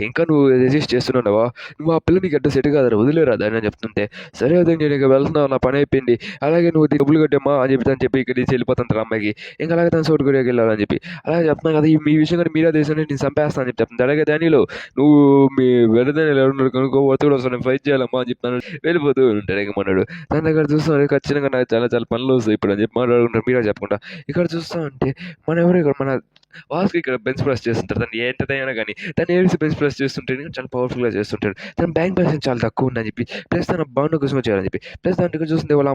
ఇంకా నువ్వు రెజిస్ట్ చేస్తున్నావా, నువ్వు ఆ పిల్లని గడ్డ సెట్ కాదు వదిలేరా దాన్ని అని చెప్తుంటే, సరే అదే నేను ఇక వెళ్తున్నావు నా పని అయిపోయింది, అలాగే నువ్వు డబ్బులు కట్టమ్మా అని చెప్పి ఇక్కడ నుంచి వెళ్ళిపోతాను అమ్మాయికి, ఇంకా అలాగే తను సోటు కొరియాకి వెళ్ళాలని చెప్పి అలాగే చెప్తున్నాను కదా, మీ విషయం కానీ మీరే తెలిసిన నేను చంపేస్తాను అని చెప్తాను. అలాగే డానియల్ నువ్వు మీ వెరదని ఎవరున్నారు కనుక్కో ఒత్తిడి వస్తాను ఫైట్ చేయాలమ్మా అని చెప్తాను. వెళ్ళిపోతూ ఉంటాడు ఇక మనడు. దాని దగ్గర చూస్తున్నాడు ఖచ్చితంగా నాకు చాలా చాలా పనులు వస్తాయి ఇప్పుడు అని చెప్పి మాట్లాడుకుంటారు మీరే చెప్పకుండా. ఇక్కడ చూస్తూ ఉంటే ఇక్కడ మన వాస్కి ఇక్కడ బెంచ్ ప్రెస్ చేస్తుంటారు. తను ఎంతదైనా కానీ తను ఏడిసి బెంచ్ ప్రెస్ చేస్తుంటే చాలా పవర్ఫుల్గా చేస్తుంటాడు. తన బ్యాంక్ బ్యాలెన్స్ చాలా తక్కువ ఉందని చెప్పి ప్లస్ తన బాండ్ కోసం చేయాలని చెప్పి ప్లస్ దాని దగ్గర చూస్తుంటే వాళ్ళ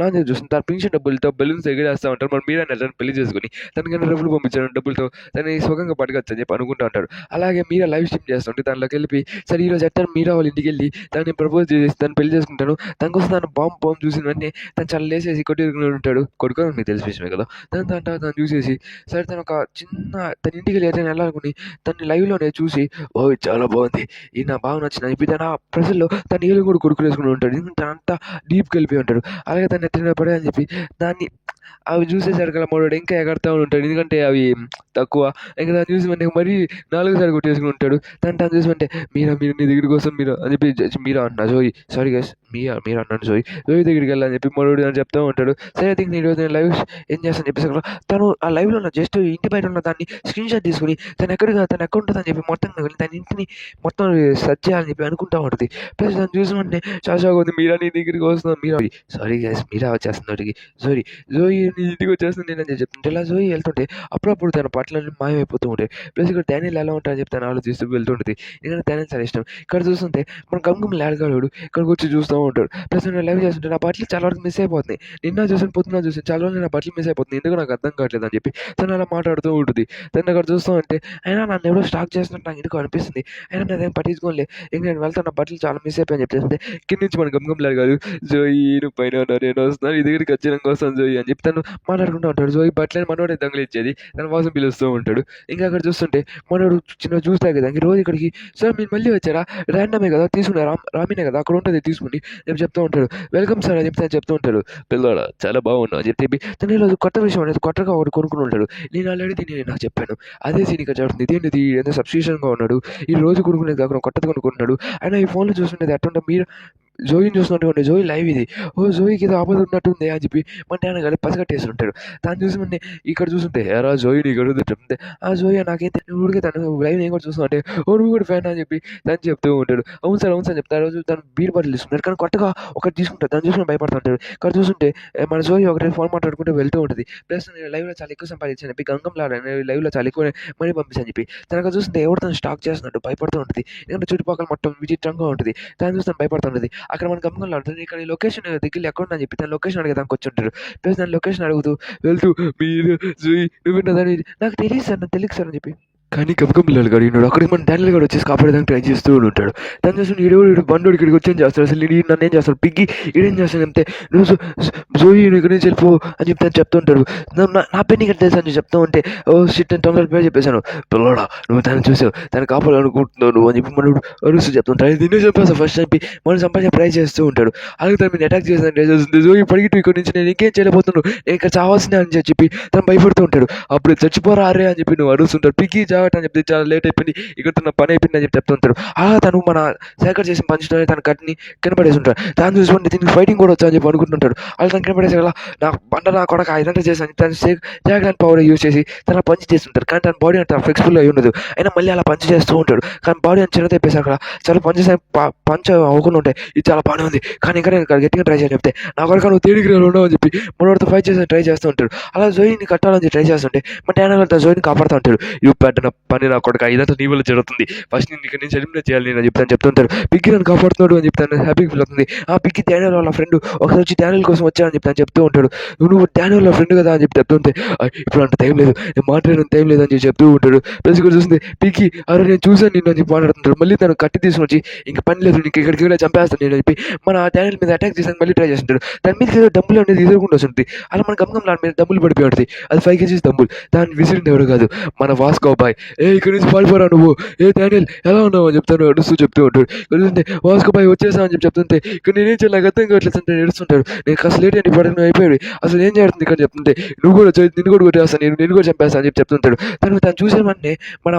లాంచ్ చూస్తుంది. తన పెన్షన్ డబ్బులతో బెలూన్స్ ఎగిరేస్తూ ఉంటారు. మరి మీరే తను పెళ్లి చేసుకుని తనకైనా డబ్బులు పంపించారు, డబ్బులతో తను సుఖంగా పట్టుకొచ్చు అని చెప్పి అనుకుంటూ ఉంటాడు. అలాగే మీరే లైవ్ స్ట్రీమ్ చేస్తుంటే దానిలోకి వెళ్ళి సరే ఈరోజు ఎట్టాను మీరా వాళ్ళ ఇంటికి వెళ్ళి తనని ప్రపోజ్ చేసి తను పెళ్లి చేసుకుంటాను, దానికోసం తను బాంబు చూసిన వెంటనే తను చాలా లేసేసి కొట్టుకుని ఉంటాడు. కొడుకోవడం మీకు తెలిసిన విషయమే కదా. తను చూసేసి సరే తను ఒక తన ఇంటికి వెళ్ళి అయితే వెళ్ళాలనుకుని తను లైవ్లోనే చూసి ఓ చాలా బాగుంది, ఇది నా బాగా నచ్చిన ఇప్పుడు తన ప్రజల్లో తన నీళ్ళు కూడా కొడుకులు వేసుకుని ఉంటాడు. ఎందుకంటే అంతా డీప్కి వెళ్ళిపోయి ఉంటాడు. అలాగే తను ఎత్తిన పడే అని చెప్పి దాన్ని అవి చూసేసరికి అలా మనోడు ఇంకా ఎగరుతూ ఉంటాడు. ఎందుకంటే అవి తక్కువ. ఇంకా దాన్ని చూసి అంటే మరీ 4సారి కొట్టేసుకుని ఉంటాడు. తను చూసి మీరు నీ దగ్గర కోసం మీరు అని చెప్పి మీరా అన్న జోయి సారీ గైస్ మీరు అన్నాను జోయి దగ్గరికి వెళ్ళాలని చెప్పి మనోడు అని చెప్తూ ఉంటాడు. సరే ఐ థింక్ నేను లైవ్ ఏం చేస్తాను చెప్పేసి అక్కడ తను ఆ లైవ్లో ఉన్న జస్ట్ ఇంటి బయట ఉన్న దాన్ని స్క్రీన్ షాట్ తీసుకుని తన ఎక్కడ ఉంటుందని చెప్పి మొత్తం తన ఇంటిని మొత్తం సెర్చ్ చేయాలని చెప్పి అనుకుంటూ ఉంటుంది. ప్లస్ దాన్ని చూసినట్టే చాలా ఉంది మీరా నీ దగ్గరికి వస్తున్నాను మీరా సారీ గైస్ మీరా వచ్చేస్తున్నట్టుకి జోయి నీ ఇంటికి వచ్చేస్తుంది నేను చెప్తుంటే ఇలా జోయి వెళ్తుంటే అప్పుడప్పుడు తన పట్లన్నీ మాయమైపోతూ ఉంటాయి. ప్లస్ ఇక్కడ డానియల్ ఎలా ఉంటాయని చెప్పి తను ఆలోచిస్తూ వెళ్తుంటుంది. ఎందుకంటే డానియల్ చాలా ఇష్టం. ఇక్కడ చూస్తుంటే మన గమ్గమ్ లాడగాడు ఇక్కడికి వచ్చి చూస్తూ ఉంటాడు. ప్లస్ నేను లైవ్ చేస్తుంటే నా బట్టలు చాలా వరకు మిస్ అయిపోతున్నాయి, నిన్న చూసాను పొద్దున్న చూసాను చాలా రోజులు నా బట్టలు మిస్ అయిపోతుంది, ఎందుకు నాకు అర్థం కావట్లేదు అని చెప్పి తను అలా మాట్లాడుతూ ఉంటుంది. తను అక్కడ చూస్తూ ఉంటే అయినా నన్ను ఎవరో స్టాక్ చేస్తున్నట్టు నాకు ఎందుకు అనిపిస్తుంది, అయినా నేనేం పట్టించుకోలే, ఇంక నేను వెళ్తాను నా బట్టలు చాలా మిస్ అయిపోయి అని చెప్పేసి కింద నుంచి మన గమ్గమ్ లాడగాడు జోయి నువ్వు పైన ఉన్నారు నేను వస్తున్నాను ఈ దగ్గరికి ఖచ్చితంగా వస్తాను జోయి అని చెప్పి తను మాట్లాడుకుంటూ ఉంటాడు. జోయి బట్టలని మనోడే దొంగలిచ్చేది తన వాసం పిలుస్తూ ఉంటాడు. ఇంకా అక్కడ చూస్తుంటే మనోడు చిన్న జ్యూస్ తాగేదానికి రోజు ఇక్కడికి సార్ మీరు మళ్ళీ వచ్చారా, ర్యాండమే కదా తీసుకున్నా రామినే కదా అక్కడ ఉంటుంది తీసుకుని నేను చెప్తూ ఉంటాడు. వెల్కమ్ సార్ అని చెప్తే చెప్తూ ఉంటాడు. పిల్లడా చాలా బాగున్నావు అని చెప్పి తను ఈరోజు కొత్త విషయం అనేది కొత్తగా ఒకటి కొనుక్కుని ఉంటాడు. నేను ఆల్రెడీ దీన్ని నాకు చెప్పాను అదే సీన్ ఇక్కడ జరుగుతుంది, ఇదేంటిది ఎంత సబ్స్టిట్యూషన్గా ఉన్నాడు, ఈ రోజు కొనుక్కునేది కాకుండా కొత్తది కొనుక్కుంటున్నాడు. అయినా ఈ ఫోన్లో చూస్తుండేది అట్టుంటే మీరు జోయిని చూస్తున్నట్టు జోయి లైవ్ ఇది జోయికి ఏదో ఆపద ఉన్నట్టుంది అని చెప్పి మన నాన్న గారు పసిగట్టేసి ఉంటాడు. దాన్ని చూసి ఇక్కడ చూస్తుంటే ఎరా జోయిని ఇక్కడ చెప్తే జోయి నాకైతే ఊరికే తను లైవ్ నేను కూడా చూస్తున్నా అంటే నువ్వు కూడా ఫ్యాన్ అని చెప్పి తను చెప్తూ ఉంటాడు. అవును సార్ చెప్తా రోజు తను బీర్ బాటిల్ తీసుకుంటాడు కానీ కొత్తగా ఒకటి తీసుకుంటాడు, దాన్ని చూసుకుని భయపడుతుంటాడు. ఇక్కడ చూస్తుంటే మన జోయి ఒకటి ఫోన్ మాట్లాడుకుంటూ వెళ్తూ ఉంటుంది. ప్లస్ నేను లైవ్లో చాలా ఎక్కువ సంపాదించాను చెప్పి గంగంలా లైవ్లో చాలా ఎక్కువ మనీ పంపించాను చెప్పి తనకు చూస్తుంటే ఎవరు తను స్టాక్ చేస్తున్నట్టు భయపడుతూ ఉంటుంది. ఎందుకంటే చుట్టుపక్కల మొత్తం విచిత్రంగా ఉంటుంది. దాన్ని చూస్తే భయపడుతుంటుంది. అక్కడ మన గమ్ముగా ఉంటుంది. ఇక్కడ ఈ లొకేషన్ దగ్గర ఎక్కడ ఉందని చెప్పి తన లొకేషన్ అడిగేదానికి వచ్చి ఉంటాడు. ప్లస్ దాని లొకేషన్ అడుగుతూ వెళ్తూ మీరు జోయి నువ్వు దాన్ని నాకు తెలియదు సార్ సార్ అని చెప్పి కానీ గబగబిల్లాలు గాడు ఉన్నాడు. అక్కడికి మన డానియల్ గారు వచ్చేసి కాపాడేదానికి ట్రై చేస్తూ ఉంటాడు. దాన్ని చూసి ఈడెవడు బండోడు ఇక్కడికి వచ్చి ఏం చేస్తాడు, అసలు నన్ను ఏం చేస్తాడు, పిగ్గి ఈడేం చేస్తాడు అంటే నువ్వు జోయి నువ్వు ఇక్కడి నుంచి వెళ్ళిపో అని చెప్పి తను చెప్తూ ఉంటాడు. నా పెన్ని ఇక్కడ తెలుసు అని చెప్తూ ఉంటే షిట్ అని తొందర పేరు చెప్పేశాను. పిల్లడా నువ్వు తను చూసావు తను కాపాడాలనుకుంటున్నావు నువ్వు అని చెప్పి మనోడు అరుస్తూ చెప్తుంటాడు. దీన్ని చెప్పేసి ఫస్ట్ చెప్పి మనం సంపాదించే ట్రై చేస్తూ ఉంటాడు. అలాగే తను మీరు అటాక్ చేసిన ట్రై చేస్తుంది. జోయి పడిగిట్టు ఇక్కడ నుంచి నేను ఇంకేం చేయలేకపోతున్నాను, నేను ఇక్కడ చావాల్సిందే అని చెప్పి తను భయపడుతూ ఉంటాడు. అప్పుడు చచ్చిపోరా అరే అని చెప్పి నువ్వు అరుస్తుంటాడు. పిగ్గి జాగ్రత్త అని చెప్తే చాలా లేట్ అయిపోయింది, ఇక్కడితో నా పని అయిపోయింది అని చెప్పి చెప్తుంటారు. అలా తను మన శేఖర్ చేసిన పంచుతోనే తన కట్టిని కింద ఉంటాడు. దాన్ని చూసుకుంటే దీనికి ఫైటింగ్ కూడా వచ్చా అని చెప్పి అనుకుంటుంటాడు. అలా తను కింద పడేసి అలా నా కొడక ఇదంతా చేశాను తను జాగ్రత్త పవర్ యూజ్ చేసి తన పంచి చేస్తుంటారు. కానీ తన బాడీ అంత ఫ్లెక్సిబుల్ అయి ఉండదు. అయినా మళ్ళీ అలా పంచి చేస్తూ ఉంటాడు. కానీ బాడీ అని చిన్న తెప్పేసి అక్కడ చాలా పంచ అవ్వకుండా ఉంటాయి. ఇది చాలా బాగానే ఉంది, కానీ ఇంకా నేను గట్టిగా ట్రై చేయని చెప్తే నా కొడుకు నువ్వు తేలిగ్గా ఉండవు అని చెప్పి మనోడితో ఫైట్ చేసి ట్రై చేస్తూ ఉంటాడు. అలా జోయిని కట్టాలని ట్రై చేస్తుంటే మా డానియల్ అంతా జోయిని కాపాడుతూ ఉంటాడు. ఇవి పెట్టిన పని నా కొడుకు ఇదంతా నీ వల్ల జరుగుతుంది, ఫస్ట్ నేను ఇక్కడ నుంచి ఎలిమినేట్ చేయాలి నేను చెప్తాను చెప్తుంటారు. పిగ్గి నన్ను కాపాడుతున్నాడు అని చెప్తాను, హ్యాపీగా ఫీల్ అవుతుంది. ఆ పిగ్గి డానియల్ వాళ్ళ ఫ్రెండ్ ఒకసారి వచ్చి డానియల్ కోసం వచ్చానని చెప్తాను చెప్తూ ఉంటాడు. నువ్వు డానియల్ వాళ్ళ ఫ్రెండ్ కదా అని చెప్పి చెప్తుంటే ఇప్పుడు అంత టైం లేదు, నేను మాట్లాడిన టైం లేదు అని చెప్పి చెప్తూ ఉంటాడు. ప్లస్ ఇక్కడ చూస్తుంది పిగ్గి అరే నేను చూసాను నిన్ను అని చెప్పి మాట్లాడుతుంటాడు. మళ్ళీ తను కట్టి తీసుకుని వచ్చి ఇంకా పని లేదు నీకు ఇక్కడికి కూడా చంపేస్తాను నేను చెప్పి మన డానియల్ మీద అటాక్ చేసాను మళ్ళీ ట్రై చేస్తుంటాడు. దాని మీద ఏదో డబ్బులు అనేది ఎదురుకుండా వస్తుంది. అలా మన గమగం దాని మీద డబ్బులు పడిపోయి ఉంటుంది. అది 5 kgs డబ్బులు. దాన్ని విసిరింది ఎవరు కాదు మన వాస్కో బాయ్. ఇక్కడి నుంచి పారిపోరా నువ్వు, డానియల్ ఎలా ఉన్నావు అని చెప్తాను అడుస్తూ చెప్తూ ఉంటాడు. కలుస్తుంటే వాస్కో బాయ్ వచ్చేసా అని చెప్పి చెప్తుంటే ఇక్కడ నేనేం చేయాలి నాకు అర్థం కావట్లేదు ఏడుస్తుంటాడు. నేను కాస్త లేట్ అని పడడం అయిపోయాడు, అసలు ఏం చేస్తుంది ఇక్కడ చెప్తుంటే నువ్వు కూడా నిన్ను కూడా కొట్టేస్తాను నేను కూడా చంపేస్తాను అని చెప్పి చెప్తుంటాడు. తను చూసామంటే మన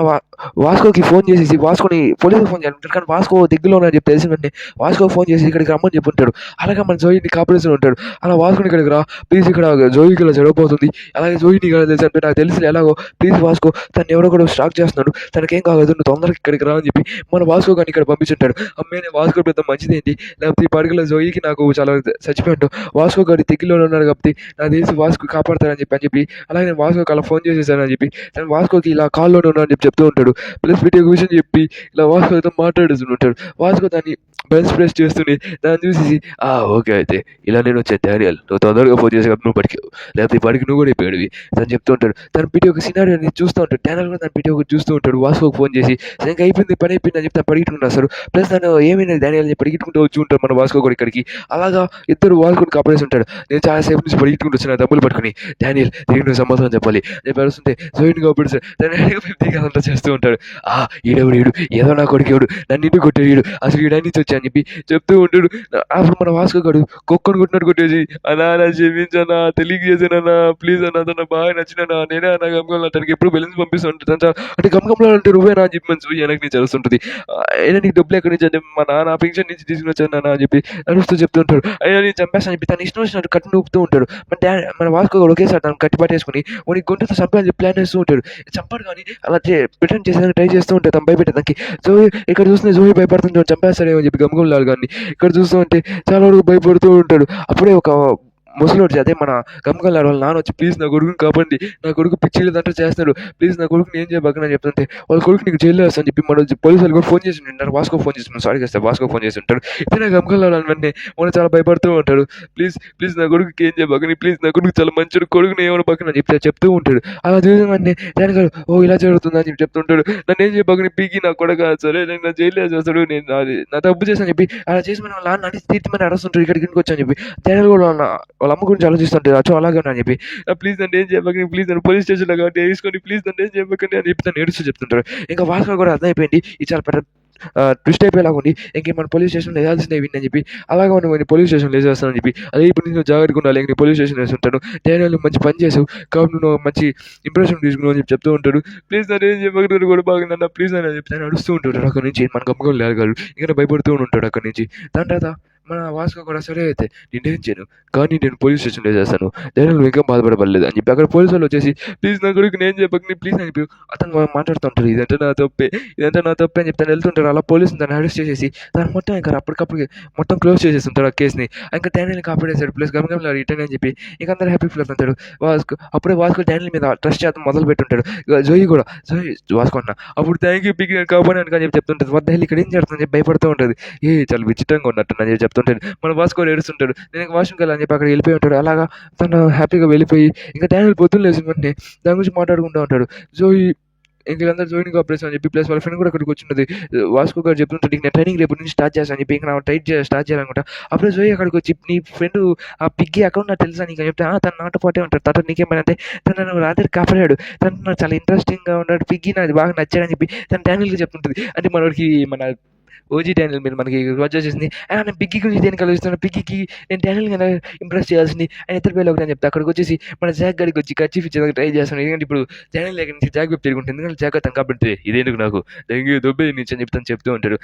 వాస్కోకి ఫోన్ చేసేసి వాస్కోని పోలీసుకి ఫోన్ చేయాలి. కానీ వాస్కో దిగ్గులో అని చెప్పి తెలిసిన వెంటనే వాస్కో ఫోన్ చేసి ఇక్కడికి రమ్మని చెప్పి ఉంటాడు. అలాగే మన జోయిని కాపాడేసి ఉంటాడు. అలా వాస్కోని ఇక్కడికి రా ప్లీజ్, ఇక్కడ జోయికి ఇలా జరగబోతుంది, అలాగే జోయిని ఇక్కడ తెలిసి అంటే నాకు తెలిసి ఎలాగో ప్లీజ్ వాస్కో తను ఎవరో కూడా స్టాక్ చేస్తున్నాడు, తనకేం కాదు నువ్వు తొందరగా ఇక్కడికి రా అని చెప్పి మన వాస్కో కానీ ఇక్కడ పంపించుంటాడు. అమ్మే వాస్కో పెద్ద మంచిదేంటి, లేకపోతే ఈ పడగల జోయికి నాకు చాలా చచ్చిపోయాడు, వాస్కో గారి దిగ్గులో ఉన్నాడు కాబట్టి నాకు తెలిసి వాస్కో కాపాడతారని చెప్పి అలాగే నేను వాస్కోకి అలా ఫోన్ చేసేసాను అని చెప్పి తను వాస్కోకి ఇలా కాల్లోనే ఉన్నా అని చెప్పి చెప్తూ ఉంటాడు. ప్లస్ వీటి విషయం చెప్పి ఇలా వాస్కోతో మాట్లాడుతుంటాడు. వాస్కో దాన్ని బెల్స్ ప్రెస్ చేస్తూనే దాన్ని చూసేసి ఓకే అయితే ఇలా నేను వచ్చే డానియల్ నువ్వు తొందరగా ఫోన్ చేసి నువ్వు పడికావు, లేకపోతే ఈ పడికి నువ్వు కూడా అయిపోయాడువి తను చెప్తూ ఉంటాడు. తన పిటి ఒక సినారీ అనేది చూస్తూ ఉంటాడు. డానియల్ కూడా తన పిటి ఒక చూస్తూ ఉంటాడు. వాస్కోకి ఫోన్ చేసి ఇంకా అయిపోయింది పని అయిపోయింది అని చెప్పి తను పరిగెట్టుకుంటూ వస్తారు. ప్లస్ తను ఏమైనా డానియల్ అని పరిగెట్టుకుంటూ వచ్చి ఉంటాడు మన వాస్కో కూడా ఇక్కడికి. అలాగా ఇద్దరు వాస్కోని కాపాడేసి ఉంటాడు. నేను చాలాసేపు నుంచి పరిగెట్టుకుంటూ వచ్చిన డబ్బులు పట్టుకుని డానియల్ దీనికి నువ్వు సమాధానం చెప్పాలి నేను పెడుతుంటే జోయిన్ కాపాడు తను అంతా చేస్తూ ఉంటాడు. ఈడెవడు ఏదో నా కొడుకేవాడు నన్ను ఇంటికి కొట్టేవాడు అసలు ఈడ నుంచి వచ్చా అని చెప్పి చెప్తూ ఉంటాడు. అప్పుడు మన వాస్కో గాడు కుక్కను కొట్టినట్టు కొట్టేసి అన్నా క్షమించన్నా తెలియజేసానన్నా ప్లీజ్ అన్న తన బాగా నచ్చినా నేనే అన్న గమకంలో తనకి ఎప్పుడు బెలెన్స్ పంపిస్తుంటాను అంటే గమకంలో అంటే నువ్వేనా అని చెప్పి మంచి వెనక్కి నుంచి తెలుస్తుంటుంది. అయినా నీకు డబ్బులు ఎక్కడి నుంచి అంటే మా నాన్న పెన్షన్ నుంచి తీసుకుని వచ్చాను నాన్న అని చెప్పి అడుస్తూ చెప్తుంటాడు. అయినా నేను చంపేస్తాను చెప్పి తను ఇష్టం వచ్చినట్టు కట్టి నూపుతూ ఉంటాడు. మన వాస్కో గాడు ఒకేసారి తను కట్టి పట్టేసుకుని వాడికి గుంటతో చంపాలని చెప్పి ప్లాన్ వేస్తూ ఉంటాడు. చంపాడు కానీ అలా ప్రిటెండ్ చేసేదానికి ట్రై చేస్తూ ఉంటాడు తను భయపెట్టేదానికి. జోయి ఇక్కడ చూస్తే జోయి భయపడుతుంటాడు చంపేస్తాడేమో అని చెప్పి గమకంలాడు కానీ ఇక్కడ చూస్తూ ఉంటే చాలా వరకు భయపడుతూ ఉంటాడు. అప్పుడే ఒక ముసలోడు అదే మన గమకల్లాడు వాళ్ళ నాన్న వచ్చి ప్లీజ్ నా కొడుకుని కాపాడండి, నా కొడుకు పిచ్చిలేదంటే చేస్తాడు, ప్లీజ్ నా కొడుకుని ఏం చేయబోకని చెప్తుంటే వాళ్ళ కొడుకు నీకు జైల్లో వేస్తా అని చెప్పి మన పోలీసు వాళ్ళు కూడా ఫోన్ చేసి ఉంటారు. వాస్కో ఫోన్ చేసి సారీ చేస్తే వాస్కో ఫోన్ చేసి ఉంటాడు. ఇతనే గమకల్లాడు వెంటనే మనం చాలా భయపడుతూ ఉంటాడు. ప్లీజ్ నా కొడుకుకి ఏం చేయబోకని, ప్లీజ్ నా కొడుకు చాలా మంచి కొడుకుని ఏమైనా పక్కన చెప్తూ ఉంటాడు. అలా చూసామంటే దాని గారు ఇలా జరుగుతుందని చెప్పి చెప్తుంటాడు. నన్ను ఏం చేయబోకని పీకి నా కొడక సరే నేను నా జైల్లో చేస్తాడు, నేను నా తప్పు చేశాను చెప్పి అలా చేసి మన నాన్న అన్ని తీర్థమని అరుస్తుంటాడు. ఇక్కడికి వచ్చాను చెప్పి తేడా కూడా వాళ్ళ అమ్మ గురించి ఆలోచిస్తుంటారు. అచ్చో అలాగే అని చెప్పి ప్లీజ్ నన్ను ఏం చేయబోకండి, ప్లీజ్ నన్ను పోలీస్ స్టేషన్లో కాబట్టి వేసుకొని ప్లీజ్ నన్ను ఏం చేయబోకండి అని చెప్పి తను ఏడుస్తూ చెప్తుంటారు. ఇంకా వాస్కో కూడా అర్థమైపోయింది ఇది చాలా పెద్ద ట్విస్ట్ అయిపోయేలాగా ఉంది, ఇంక మన పోలీస్ స్టేషన్లో వేయాల్సిందే విని చెప్పి అలాగే మనం పోలీస్ స్టేషన్లో వేసేస్తానని చెప్పి అదే ఇప్పుడు నేను జాగ్రత్తగా ఉండాలి ఇంక పోలీస్ స్టేషన్ వేస్తుంటాను. డానియల్ మంచి పని చేసావు కాబట్టి నువ్వు మంచి ఇంప్రెషన్ తీసుకున్నావు అని చెప్పి చెప్తూ ఉంటాడు. ప్లీజ్ నన్ను ఏం చెప్పగలరు కూడా బాగుందన్న ప్లీజ్ అని చెప్పి తను అడుస్తూ ఉంటాడు. అక్కడి నుంచి మన గమ్మకం లేగలరు ఇంకా భయపడుతూ ఉంటాడు అక్కడి నుంచి. దాని తర్వాత మన వాస్కో కూడా సరే అయితే నేనేం చేయను కానీ నేను పోలీస్ స్టేషన్లో వేసేస్తాను, డానియల్ నువ్వు ఇంకా బాధపడలేదు అని చెప్పి అక్కడ పోలీసు వాళ్ళు వచ్చేసి ప్లీజ్ నా గురికి నేను చెప్పకని ప్లీజ్ అని చెప్పి అతను మాట్లాడుతుంటారు. ఇదంతా నా తప్పే అని చెప్తాను వెళ్తుంటారు. అలా పోలీసుని తను అరెస్ట్ చేసేసి తను మొత్తం ఇంకా అప్పటికప్పుడు మొత్తం క్లోజ్ చేసేస్తుంటాడు ఆ కేసుని. ఇంకా డానియల్ని కాపాడేశాడు ప్లస్ గమగంలో రిటర్న్ అని చెప్పి ఇంకా అందరూ హ్యాపీ ఫీల్ అవుతుంటాడు. అప్పుడే వాస్కో డానియల్ మీద ట్రస్ట్ చేద్దాం మొదలు పెట్టుంటాడు. జోయి కూడా వాస్కో అన్న అప్పుడు థ్యాంక్ యూ పిక్ కాపాడాను అని చెప్పి చెప్తుంటుంది. వద్ద ఇక్కడ ఏం జరుగుతుందని చెప్పి భయపడుతూ ఉంటుంది. చాలా విచిత్రంగా ఉన్నట్టు అని చెప్పి చెప్తుంటాడు. మన వాస్కో ఏడుస్తుంటాడు. నేను వాష్రూమ్కి వెళ్ళాలని చెప్పి అక్కడ వెళ్ళిపోయి ఉంటాడు. అలాగా తను హ్యాపీగా వెళ్ళిపోయి ఇంకా డానియల్ పొద్దున్న లేచిన వెంటనే దాని గురించి మాట్లాడుకుంటూ ఉంటాడు. జోయి ఇంకందరూ జోయినింగ్ ఆపరేషన్ అని చెప్పి ప్లస్ వాళ్ళ ఫ్రెండ్ కూడా అక్కడికి వచ్చినది. వాస్కో గారు చెప్తుంటాడు నేను ట్రైనింగ్ రేపు నుంచి స్టార్ట్ చేస్తాను అని చెప్పి ఇంకా స్టార్ట్ చేయాలనుకుంటా. అప్పుడే జోయి అక్కడికి వచ్చి నీ ఫ్రెండ్ ఆ పిగ్గి అకౌంట్ నాకు తెలుసా నీకు చెప్తే తను నాతో పాటే ఉంటాడు తర్వాత నీకేమైనా అంటే తను నన్ను రాత్రి కాపాడాడు, తను నాకు చాలా ఇంట్రెస్టింగ్గా ఉన్నాడు, పిగ్గి నాకు బాగా నచ్చాడని చెప్పి తను డానియల్కి చెప్తుంటుంది. అంటే మనకి మన ఓజీ డానియల్ మీద మనకి వచ్చేసింది. నేను పిగ్గి గురించి దేనికి ఆలోచిస్తున్నాను, పిగ్గికి నేను డానియల్ కదా ఇంప్రెస్ చేయాల్సింది, ఆయన ఇద్దరు పేర్లు ఒకటి అని చెప్తే అక్కడికి వచ్చేసి మన జాక్ గడికి వచ్చి కర్చీఫ్ ఇచ్చేదానికి ట్రై చేస్తాను. ఎందుకంటే ఇప్పుడు డానియల్ దగ్గర నుంచి జాక్ వైపు తిరుగుంటుంది, ఎందుకంటే జాక్ అతను కాబట్టి ఇదేందుకు నాకు దెంగి దొబ్బే నుంచి అని చెప్తాను చెప్తూ ఉంటాడు.